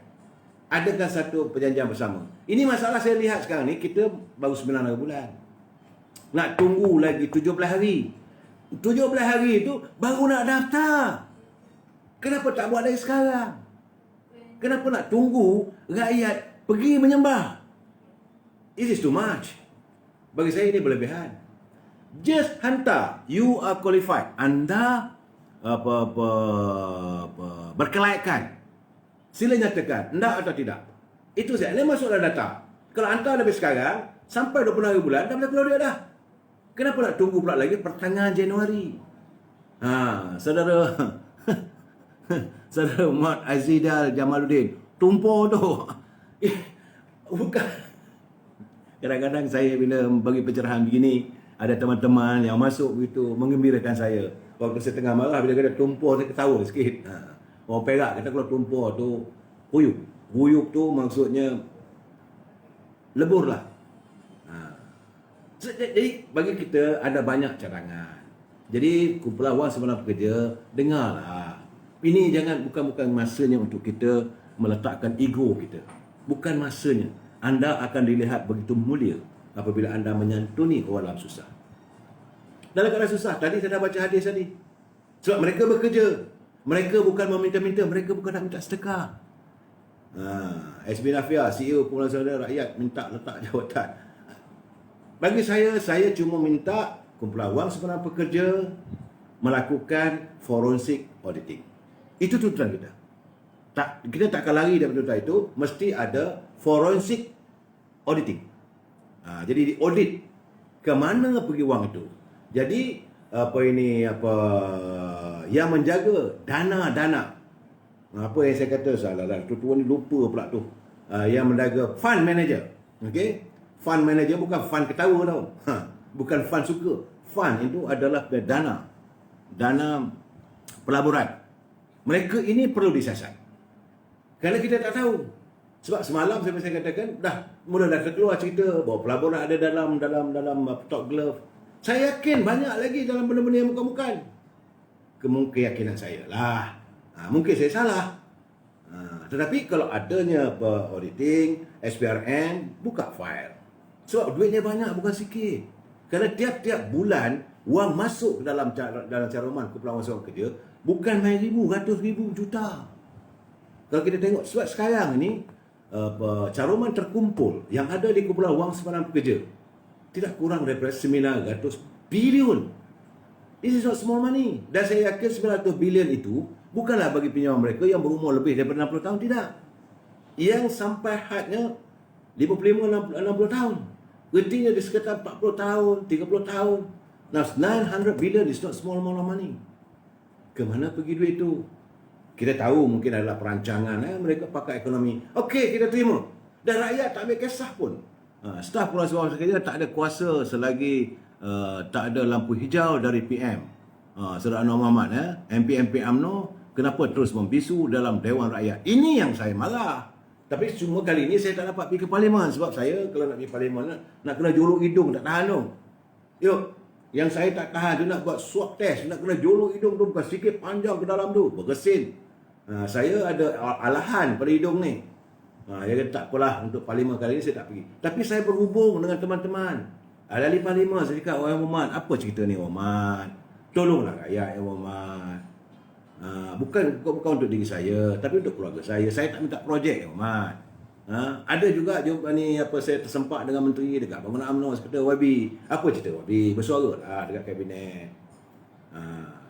Adakan satu perjanjian bersama. Ini masalah saya lihat sekarang ni, kita baru 9 bulan. Nak tunggu lagi 17 hari. 17 hari tu baru nak daftar. Kenapa tak buat dari sekarang? Kenapa nak tunggu rakyat pergi menyembah? It is too much. Bagi saya ini berlebihan. Just hantar, you are qualified. Anda berkelayakan. Sila nyatakan, anda atau tidak. Itu saja. Ini masuk dalam data. Kalau anda lebih sekarang, sampai 20 hari bulan, dah boleh keluar duit dah. Kenapa nak tunggu pula lagi pertengahan Januari? Saudara Saudara Muhammad Azidal Jamaluddin, tumpur tu. Bukan. Kadang-kadang saya bila bagi pencerahan begini, ada teman-teman yang masuk begitu mengembirakan saya. Waktu saya tengah marah, bila kata tumpur, saya ketawa sikit. Orang Perak kata kalau tumpur tu huyuk. Huyuk tu maksudnya lebur lah. Jadi bagi kita ada banyak cadangan. Jadi kumpulan wang simpan pekerja, dengarlah. Ini bukan masanya untuk kita meletakkan ego kita. Bukan masanya. Anda akan dilihat begitu mulia apabila anda menyantuni orang dalam susah. Dalam keadaan susah, tadi saya dah baca hadis tadi. Sebab mereka bekerja. Mereka bukan meminta-minta, mereka bukan nak minta sedekah. SB Nafia, CEO Kumpulan Saudara Rakyat minta letak jawatan. Bagi saya cuma minta kumpulan wang simpan pekerja melakukan forensic auditing. Itu tuntutan kita. Kita takkan lari daripada tuntutan itu, mesti ada forensic auditing. Jadi diaudit ke mana pergi wang itu. Jadi yang menjaga dana-dana. Apa yang saya kata salah dah. Tuan ni lupa pula tu. Yang menjaga fund manager. Okey? Fund manager bukan fund ketawa tau. Bukan fund suka. Fund itu adalah dana pelaburan. Mereka ini perlu disiasat. Kerana kita tak tahu. Sebab semalam saya katakan mula dah terkeluar cerita bahawa pelaburan ada dalam top glove. Saya yakin banyak lagi dalam benda-benda yang bukan-bukan. Keyakinan saya lah. Mungkin saya salah. Tetapi kalau adanya auditing, SPRN, buka file. Sebab duitnya banyak, bukan sikit. Kerana tiap-tiap bulan, wang masuk ke dalam caruman kumpulan wang simpan kerja, bukan main ribu, ratus ribu, juta. Kalau kita tengok, sebab sekarang ni, caruman terkumpul yang ada di kumpulan wang simpan pekerja tidak kurang daripada 900 bilion. This is not small money. Dan saya yakin 900 bilion itu bukanlah bagi pinjaman mereka yang berumur lebih daripada 60 tahun, tidak. Yang sampai hadnya 55-60 tahun. Retinya di sekitar 40 tahun, 30 tahun. Now 900 billion is not small amount of money. Kemana pergi duit itu? Kita tahu mungkin adalah perancangan mereka pakai ekonomi. Okey, kita terima. Dan rakyat tak ambil kisah pun. Staf Kumpulan Simpan Pekerja tak ada kuasa selagi tak ada lampu hijau dari PM. Saudara Anwar Muhammad, MP UMNO, kenapa terus membisu dalam Dewan Rakyat? Ini yang saya marah. Tapi cuma kali ini saya tak dapat pergi ke Parlimen. Sebab saya kalau nak pergi Parlimen nak kena jolok hidung, tak tahan tu. Yuk, yang saya tak tahan tu nak buat swab test, nak kena jolok hidung tu bukan sikit panjang ke dalam tu, bergesin. Saya ada alahan pada hidung ni. Dia kata tak apalah, untuk Parlimen kali ini saya tak pergi. Tapi saya berhubung dengan teman-teman. Ahli Parlimen, saya cakap, "Wahai Muhammad, apa cerita ni Muhammad? Tolonglah rakyat ya Muhammad. Bukan untuk diri saya, tapi untuk keluarga saya. Saya tak minta projek ya Muhammad." Ada juga jumpa ni saya tersempak dengan menteri dekat bangunan UMNO, seperti Wabi. Apa cerita Wabi? Bersuara lah dekat kabinet.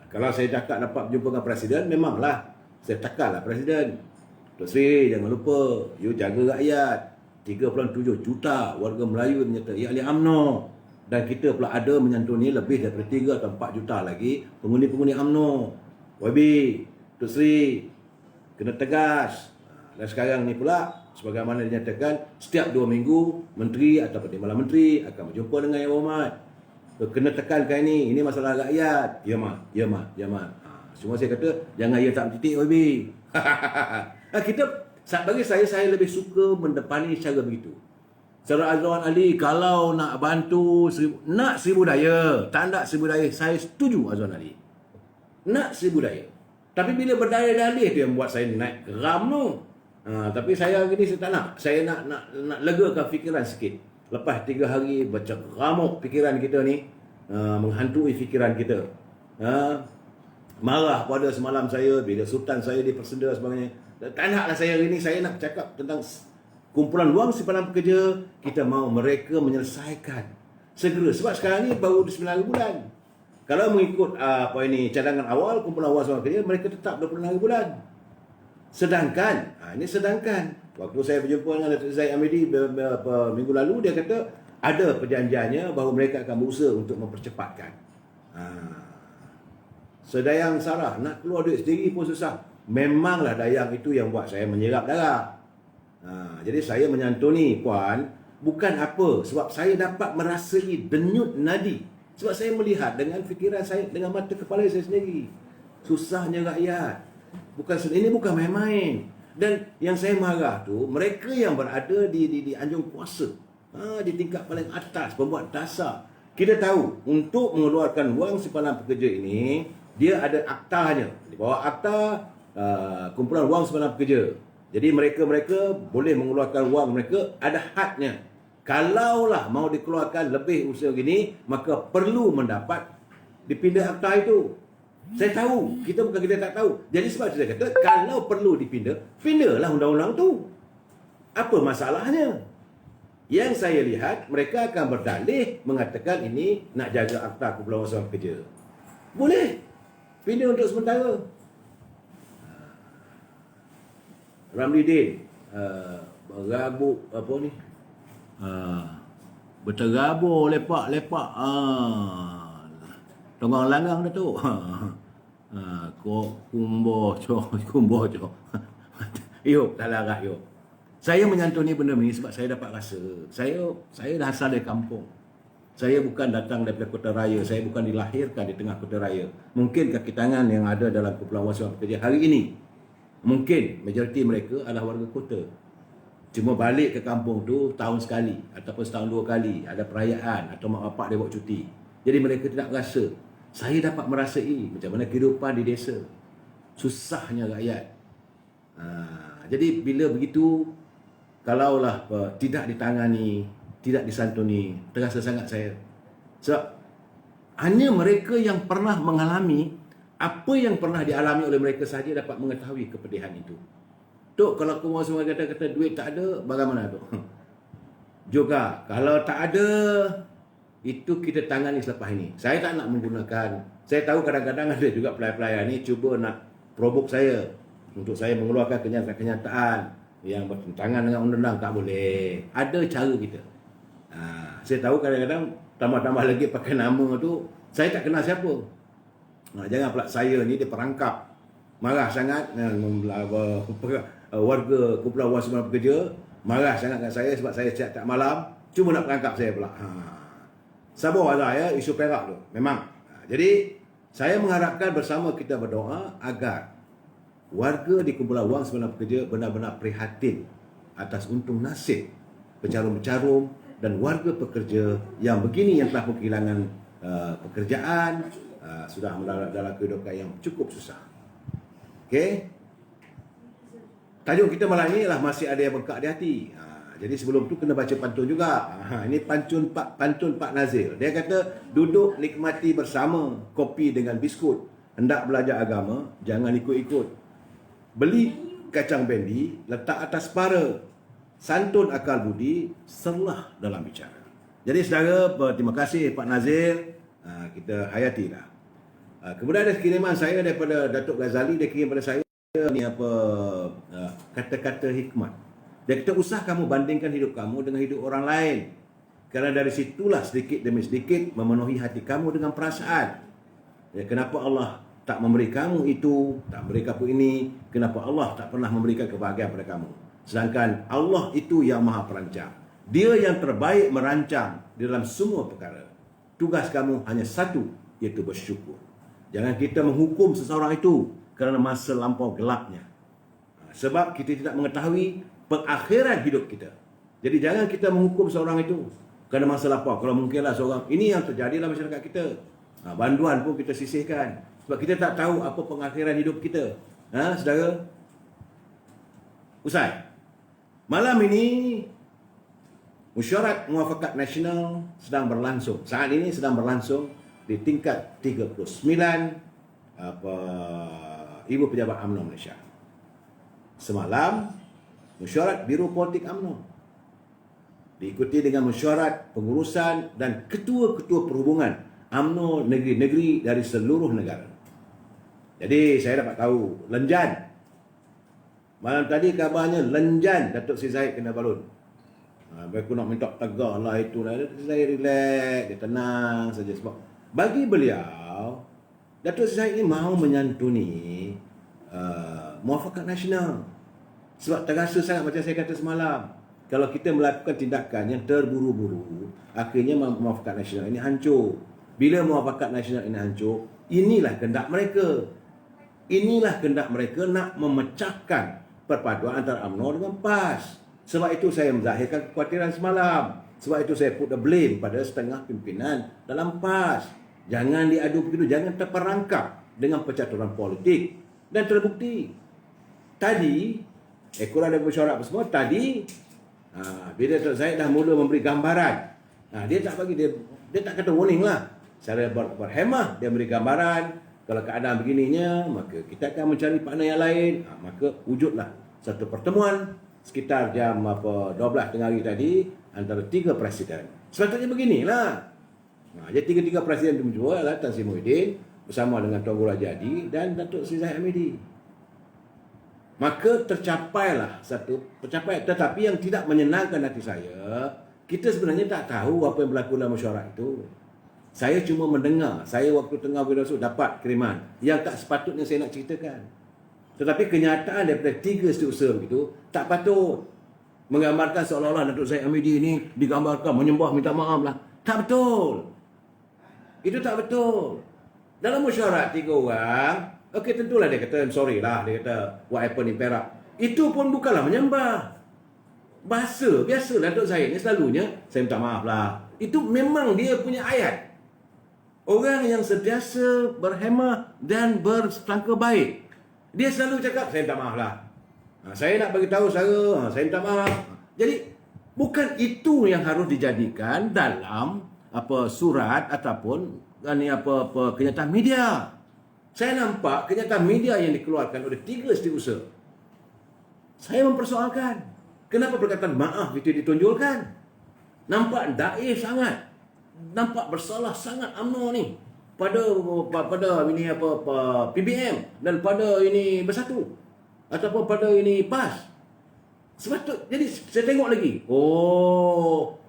Kalau saya cakap dapat berjumpa dengan presiden, memanglah saya takallah presiden. Tok Sri, jangan lupa, you jaga rakyat. 3.7 juta warga Melayu menyertai ahli UMNO. Dan kita pula ada menyantuni lebih daripada 3 atau 4 juta lagi pengundi-pengundi UMNO. YB, Tok Sri, kena tegas. Dan sekarang ni pula, sebagaimana dinyatakan, setiap 2 minggu, Menteri atau Perdana Menteri akan berjumpa dengan Yang Berhormat. kena tekankan ini masalah rakyat. Ya mat, ya mat, ya mat. Cuma saya kata jangan ya tak titik OB. Kita bagi saya lebih suka mendepani cara begitu. Saudara Azwan Ali, kalau nak bantu nak 1000 daya, tak nak 1000 daya, saya setuju Azwan Ali. Nak 1000 daya. Tapi bila berdalih-dalih tu yang buat saya naik geram tu. Tapi saya gini saya tak nak. Saya nak legakan fikiran sikit. Lepas 3 hari berceramuk fikiran kita ni, menghantui fikiran kita. Marah pada semalam saya bila sultan saya dipersedar sebagainya. Tak naklah saya hari ni, saya nak cakap tentang kumpulan wang simpanan pekerja. Kita mahu mereka menyelesaikan segera. Sebab sekarang ni baru 9 bulan. Kalau mengikut cadangan awal kumpulan wang simpanan pekerja, mereka tetap 26 bulan. Sedangkan, ini sedangkan, waktu saya berjumpa dengan Datuk Zaid Amidi minggu lalu, dia kata ada perjanjiannya bahawa mereka akan berusaha untuk mempercepatkan. Sedayang Sarah nak keluar duit sendiri pun susah. Memanglah dayang itu yang buat saya menyerap darah. Jadi saya menyantuni puan bukan apa, sebab saya dapat merasai denyut nadi. Sebab saya melihat dengan fikiran saya, dengan mata kepala saya sendiri. Susahnya rakyat. Ini bukan main-main. Dan yang saya marah tu, mereka yang berada di anjung kuasa, di tingkat paling atas, pembuat dasar. Kita tahu untuk mengeluarkan wang simpanan pekerja ini, dia ada aktanya. Di bawah akta kumpulan wang simpanan pekerja. Jadi mereka boleh mengeluarkan wang mereka, ada hadnya. Kalaulah mau dikeluarkan lebih usaha gini, maka perlu mendapat dipindah akta itu. Saya tahu, kita tak tahu. Jadi sebab saya kata, kalau perlu dipindah, pindahlah undang-undang tu. Apa masalahnya? Yang saya lihat, mereka akan berdalih mengatakan ini nak jaga akta kumpulan wang simpanan pekerja. Boleh. Pindah untuk sementara. Ramli Din berabuk apa ni? Berterabur lepak-lepak. Tonggang langgang dah tu. Kumbo. Yuk, tak larat yuk. Saya menyantuni benda ni sebab saya dapat rasa. Saya dah asal dari kampung. Saya bukan datang daripada kota raya. Saya bukan dilahirkan di tengah kota raya. Mungkin kaki tangan yang ada dalam kumpulan wang simpanan pekerja hari ini, mungkin majoriti mereka adalah warga kota. Cuma balik ke kampung tu tahun sekali ataupun setahun 2 kali ada perayaan atau mak bapak dia buat cuti. Jadi mereka tidak rasa. Saya dapat merasai macam mana kehidupan di desa. Susahnya rakyat. Jadi bila begitu, kalaulah tidak ditangani, tidak disantuni, terasa sangat saya. Sebab hanya mereka yang pernah mengalami apa yang pernah dialami oleh mereka sahaja dapat mengetahui kepedihan itu. Tok, kalau kamu semua kata duit tak ada, bagaimana tu? Juga, kalau tak ada, itu kita tangani selepas ini. Saya tak nak menggunakan, saya tahu kadang-kadang ada juga pelayan-pelayan ni cuba nak probok saya untuk saya mengeluarkan kenyataan yang bertentangan dengan undang-undang. Tak boleh. Ada cara kita. Saya tahu kadang-kadang tambah-tambah lagi pakai nama tu, saya tak kenal siapa. Jangan pula saya ni dia perangkap. Marah sangat warga kumpulan wang simpanan pekerja, marah sangat dengan saya sebab saya tak malam, cuma nak perangkap saya pula. Sabar lah ya, isu Perak tu. Memang. Jadi saya mengharapkan bersama kita berdoa agar warga di kumpulan wang simpanan pekerja benar-benar prihatin atas untung nasib pecarum-pecarum dan warga pekerja yang begini, yang telah kehilangan pekerjaan, sudah dalam kehidupan yang cukup susah. Okey. Tajuk kita malam ni ialah masih ada yang bengkak di hati. Jadi sebelum tu kena baca pantun juga. Ini pantun Pak Nazil. Dia kata, duduk nikmati bersama kopi dengan biskut. Hendak belajar agama, jangan ikut-ikut. Beli kacang bendi, letak atas para. Santun akal budi, serlah dalam bicara. Jadi saudara, terima kasih Pak Nazil. Kita hayatilah. Kemudian ada kiriman saya daripada Datuk Ghazali. Dia kirim pada saya ni kata-kata hikmat. Dia kata, usah kamu bandingkan hidup kamu dengan hidup orang lain, kerana dari situlah sedikit demi sedikit memenuhi hati kamu dengan perasaan. Kenapa Allah tak memberi kamu itu, tak memberi kamu ini? Kenapa Allah tak pernah memberikan kebahagiaan pada kamu? Sedangkan Allah itu yang maha perancang. Dia yang terbaik merancang di dalam semua perkara. tugas kamu hanya satu, iaitu bersyukur. Jangan kita menghukum seseorang itu kerana masa lampau gelapnya. Sebab kita tidak mengetahui pengakhiran hidup kita. Jadi jangan kita menghukum seorang itu kerana masa lampau. Kalau mungkinlah seorang, ini yang terjadi dalam masyarakat kita. Banduan pun kita sisihkan. Sebab kita tak tahu apa pengakhiran hidup kita. Saudara? Usai. Malam ini, Mesyuarat Muafakat Nasional sedang berlangsung. Saat ini sedang berlangsung di tingkat 39 Ibu Pejabat UMNO Malaysia. Semalam, Mesyuarat Biro Politik UMNO diikuti dengan mesyuarat pengurusan dan ketua-ketua perhubungan UMNO negeri-negeri dari seluruh negara. Jadi saya dapat tahu Lenjan. Malam tadi kabarnya Lenjan Datuk Seri Zahid kena balun. Aku nak minta tegar lah itulah. Saya relax, dia tenang saja. Sebab bagi beliau, Datuk Seri Zahid ini mahu menyantuni Muafakat Nasional. Sebab terasa sangat macam saya kata semalam. Kalau kita melakukan tindakan yang terburu-buru, akhirnya Muafakat Nasional ini hancur. Bila Muafakat Nasional ini hancur, inilah kehendak mereka. Inilah kehendak mereka nak memecahkan perpaduan antara UMNO dengan PAS. Sebab itu saya menzahirkan kekhawatiran semalam. Sebab itu saya put the blame pada setengah pimpinan dalam PAS. Jangan diadu begitu, jangan terperangkap dengan percaturan politik. Dan terbukti. Tadi, kurang ada mesyuarat apa semua, tadi, bila Datuk Zahid dah mula memberi gambaran. Dia tak bagi, dia tak kata warning lah. Secara berhemah, dia beri gambaran. Kalau keadaan begininya, maka kita akan mencari partner yang lain. Maka wujudlah satu pertemuan sekitar jam 12 tengah hari tadi antara 3 presiden. Sepatutnya beginilah. Jadi 3 presiden itu berjumpa adalah Tan Sri Muhyiddin bersama dengan Tuan Guru Haji Hadi dan Datuk Seri Zahid Hamidi. Maka tercapailah tetapi yang tidak menyenangkan hati saya, kita sebenarnya tak tahu apa yang berlaku dalam mesyuarat itu. Saya cuma mendengar. Saya waktu tengah berdosa dapat kiriman yang tak sepatutnya saya nak ceritakan. Tetapi kenyataan daripada 3 setiausaha begitu tak patut menggambarkan seolah-olah Datuk Zahid Hamidi ini digambarkan menyembah minta maaf lah. Tak betul. Itu tak betul. Dalam mesyuarat 3 orang, okey tentulah dia kata sorry lah, dia kata what happened in Perak. Itu pun bukanlah menyembah. Bahasa biasalah Datuk Zahid ni selalunya saya minta maaf lah. Itu memang dia punya ayat. Orang yang sentiasa berhemah dan bersangka baik, dia selalu cakap saya minta maaf lah. Saya nak bagi tahu saya minta maaf. Jadi bukan itu yang harus dijadikan dalam surat ataupun kenyataan media. Saya nampak kenyataan media yang dikeluarkan oleh 3 setiausaha. Saya mempersoalkan kenapa perkataan maaf itu ditonjolkan. Nampak daif sangat. Nampak bersalah sangat UMNO ni pada ini PBM dan pada ini Bersatu ataupun pada ini PAS. Jadi saya tengok lagi.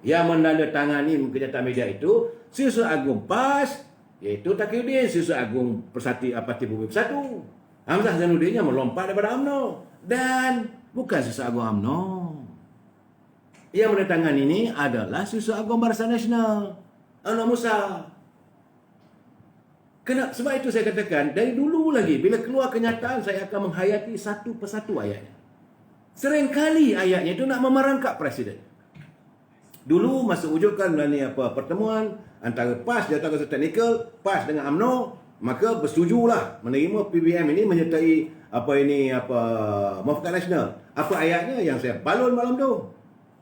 Yang menandatangani kenyataan media itu Setiausaha Agung PAS, iaitu Taqiyuddin, Setiausaha Agung Parti Bubi Bersatu. Hamzah Zainuddin yang melompat daripada UMNO dan bukan Setiausaha Agung UMNO. Yang menandatangani ini adalah Setiausaha Agung Barisan Nasional, Anwar Musa. Sebab itu saya katakan, dari dulu lagi, bila keluar kenyataan, saya akan menghayati satu persatu ayatnya. Seringkali ayatnya itu nak memerangkap Presiden. Dulu, masa wujudkan melalui pertemuan antara PAS, Jabatan Teknikal, PAS dengan UMNO, maka bersetujulah menerima PBM ini menyertai Muafakat Nasional. Apa ayatnya yang saya balun malam tu?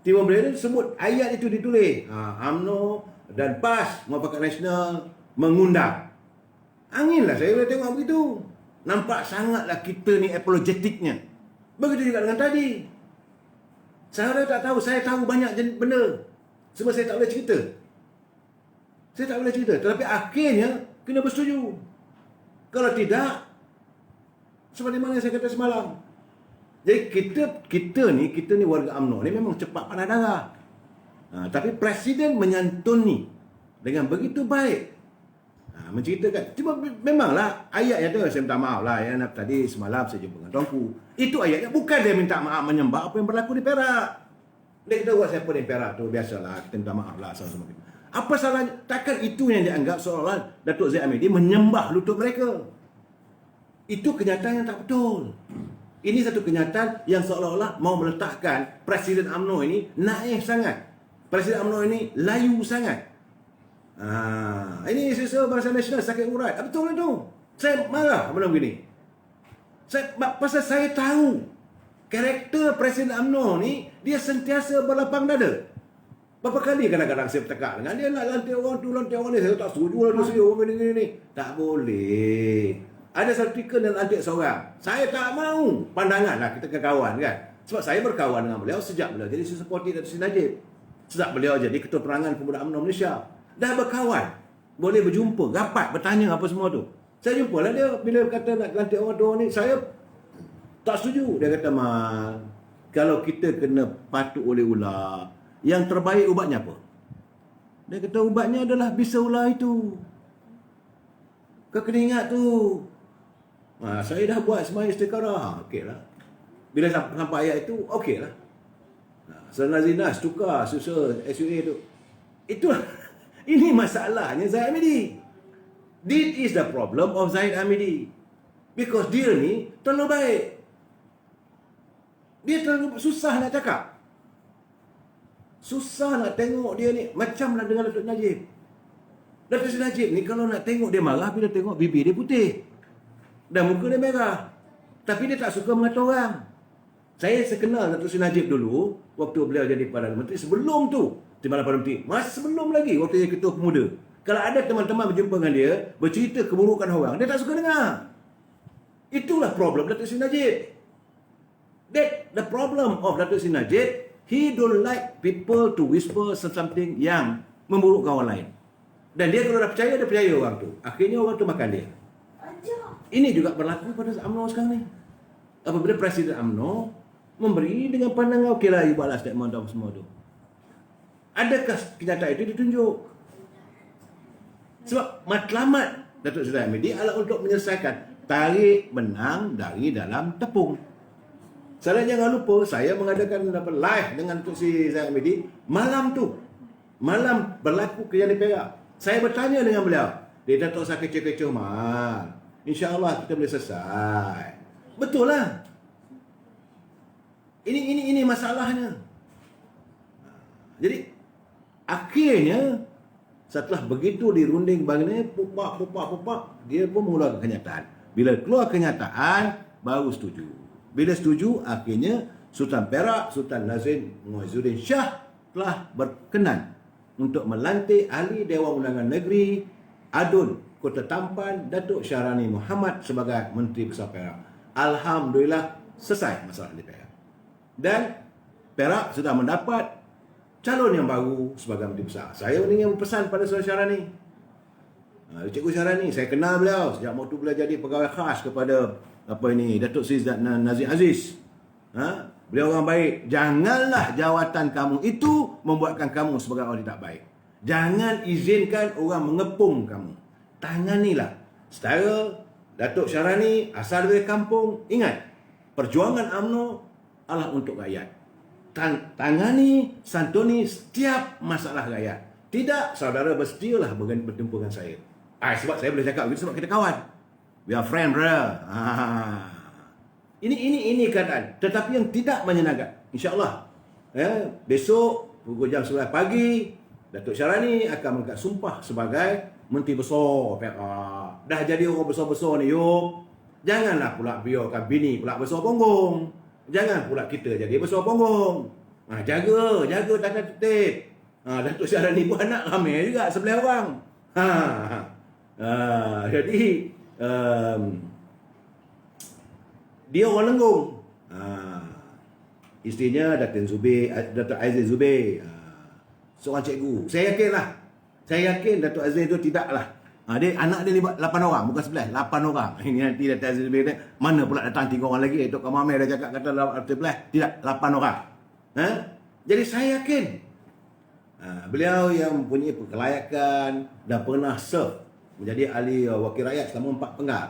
Timur Presiden sebut ayat itu ditulis. UMNO dan PAS, Muafakat Nasional mengundang. Anginlah saya boleh tengok begitu. Nampak sangatlah kita ni apologetiknya. Begitu juga dengan tadi. Saya tak tahu, saya tahu banyak benda. Sebab saya tak boleh cerita. Tetapi akhirnya kena bersetuju. Kalau tidak, seperti mana saya kata semalam. Jadi kita ni warga UMNO ni memang cepat panas darah. Tapi Presiden menyantuni dengan begitu baik. Menceritakan, cuma memanglah ayatnya tu, saya minta maaf lah ya, tadi semalam saya jumpa dengan tuanku. Itu ayatnya bukan dia minta maaf menyembah apa yang berlaku di Perak. Dia kata buat siapa di Perak tu, biasalah kita minta maaf lah sama-sama kita. Apa salahnya? Takkan itu yang dianggap seolah-olah Datuk Zaid Hamidi menyembah lutut mereka. Itu kenyataan yang tak betul. Ini satu kenyataan yang seolah-olah mau meletakkan Presiden UMNO ini naif sangat. Presiden UMNO ini layu sangat. Ini isu Barisan Nasional sakit urat. Betul itu. Saya marah belum begini. Pasal saya tahu karakter Presiden UMNO ni, dia sentiasa berlapang dada. Berapa kali kadang-kadang saya bercakap dengan dia, nak lantik orang tu, lantik orang ni. Saya tak setuju lah, orang ni. Tak boleh. Ada satu ketika dan lantik seorang. Saya tak mau. Pandangan lah, kita kawan kan. Sebab saya berkawan dengan beliau sejak beliau jadi supporter Datuk Seri Najib. Sejak beliau jadi Ketua Perangan Pemuda UMNO Malaysia. Dah berkawan. Boleh berjumpa, rapat, bertanya apa semua tu. Saya jumpa lah dia bila kata nak lantik orang tu ni. Saya tak setuju. Dia kata, Mal, kalau kita kena patuk oleh ular, yang terbaik ubatnya apa? Dia kata ubatnya adalah bisa ular itu. Kau kena ingat tu. Saya dah buat sembahyang istikharah. Okey lah. Bila sampai ayat itu, okey lah. Senazinas tukar susul SUA tu. Itulah. Ini masalahnya Zaid Hamidi. This is the problem of Zaid Hamidi. Because dia ni terlalu baik. Dia terlalu susah nak cakap. Susah nak tengok dia ni. Macamlah dengan Datuk Najib. Datuk Seri Najib ni kalau nak tengok dia marah, bila tengok bibir dia putih dan muka dia merah. Tapi dia tak suka mengata orang. Saya sekenal Datuk Seri Najib dulu, waktu beliau jadi Perdana Menteri. Sebelum tu, Timbalan Perdana Menteri. Masih sebelum lagi, waktu dia Ketua Pemuda. Kalau ada teman-teman berjumpa dengan dia, bercerita keburukan orang, dia tak suka dengar. Itulah problem Datuk Seri Najib. That the problem of Datuk Seri Najib, he don't like people to whisper something yang memburukkan orang lain. Dan dia kalau dah percaya, dia percaya orang tu. Akhirnya orang tu makan dia. Ini juga berlaku pada UMNO sekarang ni. Apabila Presiden UMNO memberi dengan pandangan, okeylah, you buatlah statement apa semua tu. Adakah kenyataan itu ditunjuk? Sebab matlamat Datuk Seri Hamidi adalah untuk menyelesaikan tarik benang dari dalam tepung. Saya jangan lupa, saya mengadakan live dengan Datuk Seri Hamidi malam tu. Malam berlaku kejadian di Perak. Saya bertanya dengan beliau. Dia tak usah kecoh-kecoh, Mal. InsyaAllah kita boleh selesai. Betul lah. Ini masalahnya. Jadi, akhirnya, setelah begitu dirunding bagiannya, pupak, dia pun mengeluarkan kenyataan. Bila keluar kenyataan, baru setuju. Bila setuju, akhirnya Sultan Perak, Sultan Nazrin Muizzuddin Shah telah berkenan untuk melantik Ahli Dewan Undangan Negeri Adun Kota Tampan Datuk Syahrani Muhammad sebagai Menteri Besar Perak. Alhamdulillah selesai masalah di Perak. Dan Perak sudah mendapat calon yang baru sebagai Menteri Besar. Saya ingin berpesan pada Saudara Syahrani. Cikgu Syahrani, saya kenal beliau sejak waktu beliau jadi pegawai khas kepada Datuk Seri Nazir Aziz. Beliau orang baik. Janganlah jawatan kamu itu membuatkan kamu sebagai orang tidak baik. Jangan izinkan orang mengepung kamu. Tanganilah. Setara Datuk Syahrani asal dari kampung. Ingat, perjuangan UMNO adalah untuk rakyat. Tangani, santuni setiap masalah rakyat. Tidak, saudara bersedialah berjumpa dengan saya. Sebab saya boleh cakap begitu sebab kita kawan. We are friend, brother. Ini keadaan. Tetapi yang tidak menyenangkan. InsyaAllah. Besok, pukul jam 11 pagi, Datuk Syahrani akan mengangkat sumpah sebagai Menteri Besar Perak. Dah jadi orang besar-besar ni, yuk. Janganlah pula biarkan bini pula besar punggung. Jangan pula kita jadi besar punggung. Jaga tanda tertib. Datuk Syahrani pun anak ramai juga, 11 orang. Jadi, dia orang Lenggong. Isterinya Datuk Aziz Zubair. Seorang cikgu. Saya yakin Datuk Aziz itu tidaklah. Dia anak dia 8 orang, bukan 11, 8 orang. Ini nanti Datuk Aziz Zubair ni, mana pula datang 3 orang lagi. Datuk Kamameh dah cakap kata 11. Tidak, 8 orang. Jadi saya yakin beliau yang punya kelayakan dan pernah serve menjadi ahli wakil rakyat selama 4 penggal.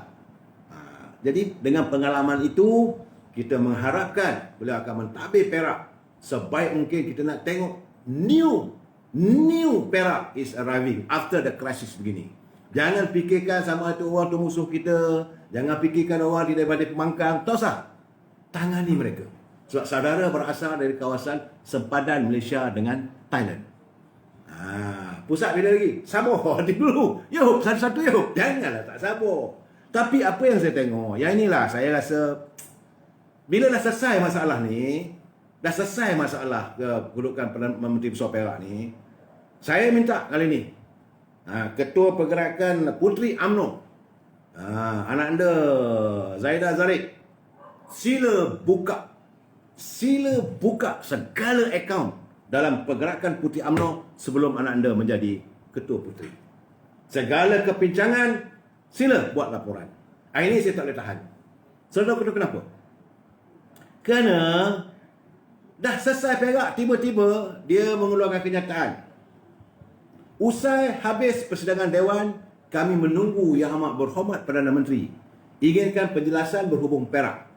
Jadi dengan pengalaman itu, kita mengharapkan beliau akan mentadbir Perak sebaik mungkin. Kita nak tengok new New Perak is arriving after the crisis begini. Jangan fikirkan sama itu orang tu musuh kita. Jangan fikirkan orang di daripada pembangkang. Tak usah. Tangani mereka. Sebab saudara berasal dari kawasan sempadan Malaysia dengan Thailand. Pusat bila lagi? Sabar. Dulu. Yuk, satu-satu yuk. Janganlah tak sabar. Tapi apa yang saya tengok, yang inilah saya rasa bila dah selesai masalah ni, dah selesai masalah kedudukan Perdana Menteri Besar Perak ni, saya minta kali ni Ketua Pergerakan Puteri UMNO, anak anda Zaidah Zarif, sila buka segala akaun dalam Pergerakan Puteri UMNO sebelum anak anda menjadi Ketua Puteri. Segala kepincangan sila buat laporan. Ini saya tak boleh tahan. Saudara kata kenapa? Kerana dah selesai Perak, tiba-tiba dia mengeluarkan kenyataan. Usai habis persidangan Dewan, kami menunggu Yang Amat Berhormat Perdana Menteri inginkan penjelasan berhubung Perak.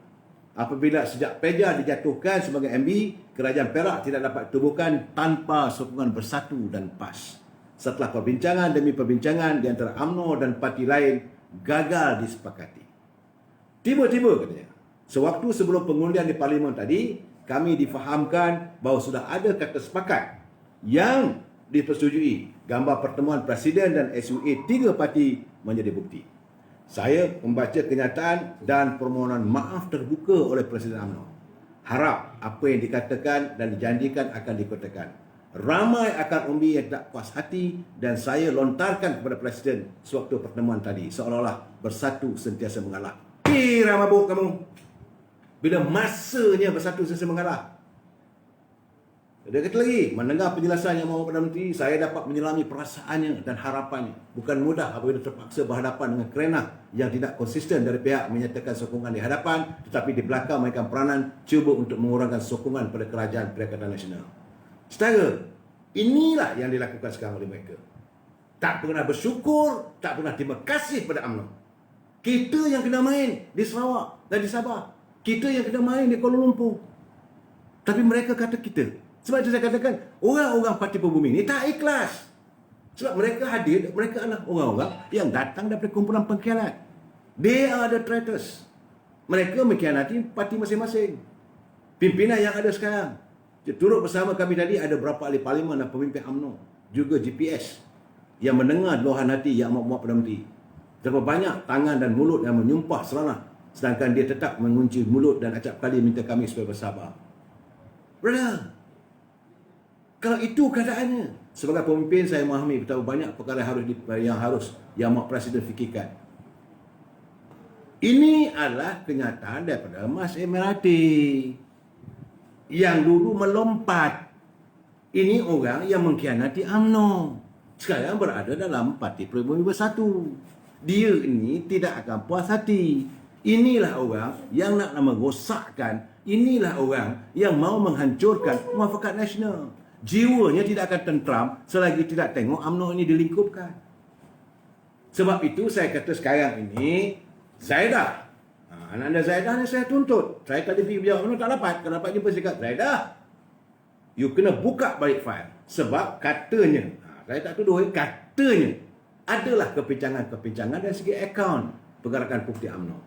Apabila sejak Peja dijatuhkan sebagai MB, Kerajaan Perak tidak dapat tubuhkan tanpa sokongan Bersatu dan PAS. Setelah perbincangan demi perbincangan di antara UMNO dan parti lain gagal disepakati. Tiba-tiba katanya, sewaktu sebelum pengundian di Parlimen tadi, kami difahamkan bahawa sudah ada kata sepakat yang dipersetujui. Gambar pertemuan Presiden dan SUA 3 parti menjadi bukti. Saya membaca kenyataan dan permohonan maaf terbuka oleh Presiden UMNO. Harap apa yang dikatakan dan dijanjikan akan dikatakan. Ramai akan umbi yang tak puas hati dan saya lontarkan kepada Presiden sewaktu pertemuan tadi, seolah-olah Bersatu sentiasa mengalah. Kira mabuk kamu. Bila masanya Bersatu sentiasa mengalah. Dia kata lagi, mendengar penjelasan Yang Amat Perdana Menteri, saya dapat menyelami perasaannya dan harapannya. Bukan mudah apabila terpaksa berhadapan dengan kerana yang tidak konsisten dari pihak menyatakan sokongan di hadapan, tetapi di belakang mainkan peranan cuba untuk mengurangkan sokongan pada Kerajaan Perikatan Nasional. Saudara, inilah yang dilakukan sekarang oleh mereka. Tak pernah bersyukur, tak pernah terima kasih pada UMNO. Kita yang kena main di Sarawak dan di Sabah. Kita yang kena main di Kuala Lumpur. Tapi mereka kata kita. Sebab itu saya katakan, orang-orang parti Pribumi ini tak ikhlas. Sebab mereka hadir, mereka adalah orang-orang yang datang daripada kumpulan pengkhianat. They are the traitors. Mereka mengkhianati parti masing-masing. Pimpinan yang ada sekarang. Turut bersama kami tadi ada berapa ahli parlimen dan pemimpin UMNO, juga GPS yang mendengar luahan hati Yang Amat Perdana Menteri. Terlalu banyak tangan dan mulut yang menyumpah seranah, sedangkan dia tetap mengunci mulut dan acap kali minta kami supaya bersabar. Brother, kalau itu keadaannya, sebagai pemimpin saya memahami betapa banyak perkara yang harus Yang Amat Presiden fikirkan. Ini adalah kenyataan daripada Mas Emirati yang dulu melompat. Ini orang yang mengkhianati UMNO. Sekarang berada dalam Parti Pribumi Bersatu. Dia ini tidak akan puas hati. Inilah orang yang nak merosakkan. Inilah orang yang mau menghancurkan muafakat nasional. Jiwanya tidak akan tentram selagi tidak tengok UMNO ini dilingkupkan. Sebab itu saya kata sekarang ini, Zaidah, anak anda Zaidah ni saya tuntut. Saya tadi pergi berjawab UMNO tak dapat. Kalau dapat jumpa saya kata, Zaidah, you kena buka balik file. Sebab katanya, saya tak tuduh, katanya adalah kepincangan-kepincangan dari segi akaun Pergerakan Puteri UMNO.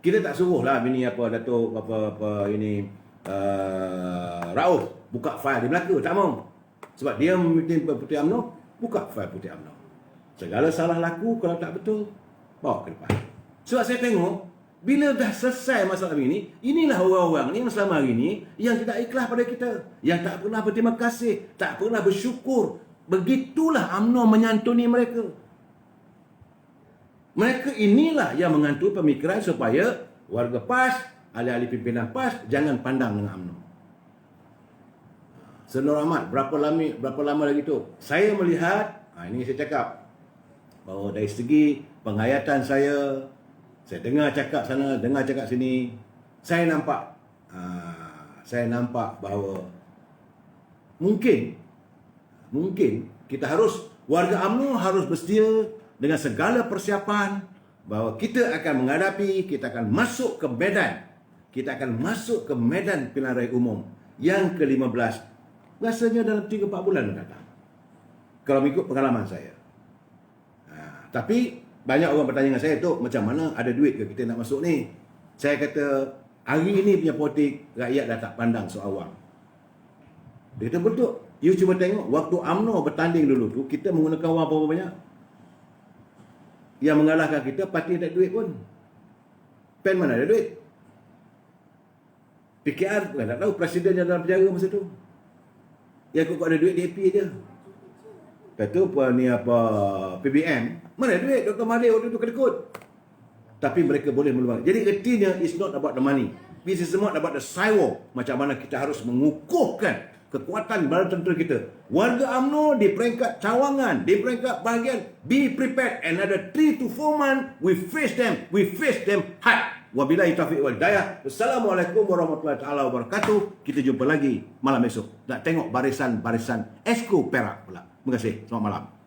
Kita tak suruh lah bini Datuk ini Rauf buka file di Melaka, tak mau. Sebab dia memimpin Puteri UMNO, buka file Puteri UMNO. Segala salah laku kalau tak betul, bawa ke depan. Sebab saya tengok, bila dah selesai masalah ini, inilah orang-orang ni yang selama hari ini yang tidak ikhlas pada kita, yang tak pernah berterima kasih, tak pernah bersyukur. Begitulah UMNO menyantuni mereka. Mereka inilah yang mengantui pemikiran supaya warga PAS, ahli-ahli pimpinan PAS jangan pandang dengan UMNO. Senor Ahmad, berapa lama lagi tu? Saya melihat, ini saya cakap, bahawa dari segi penghayatan saya dengar cakap sana, dengar cakap sini, saya nampak bahawa mungkin kita harus, warga UMNO harus bersedia dengan segala persiapan bahawa kita akan menghadapi, kita akan masuk ke medan pilihan raya umum yang ke-15 Rasanya dalam 3-4 bulan datang. Kalau mengikut pengalaman saya. Tapi banyak orang bertanya dengan saya, Tok, macam mana, ada duit ke kita nak masuk ni? Saya kata, hari ini punya politik, rakyat dah tak pandang soal wang. Dia kata, betul. You cuba tengok, waktu UMNO bertanding dulu tu, kita menggunakan wang berapa banyak? Yang mengalahkan kita, parti tak ada duit pun. PAN mana ada duit? PKR bukan tak tahu, Presiden yang dalam penjara masa tu. Yang kok ada duit DAP je. Lepas tu PBN, mana ada duit? Dr. Mahathir waktu tu kedekut. Tapi mereka boleh meluang. Jadi artinya, it's not about the money. This is not about the cyber. Macam mana kita harus mengukuhkan kekuatan bala tentera kita. Warga UMNO di peringkat cawangan, di peringkat bahagian, be prepared. Another 3 to 4 months, we face them hard. Wabillahi taufiq wal hidayah. Assalamualaikum warahmatullahi taala wabarakatuh. Kita jumpa lagi malam esok. Nak tengok barisan-barisan Esko Perak pula. Terima kasih. Selamat malam.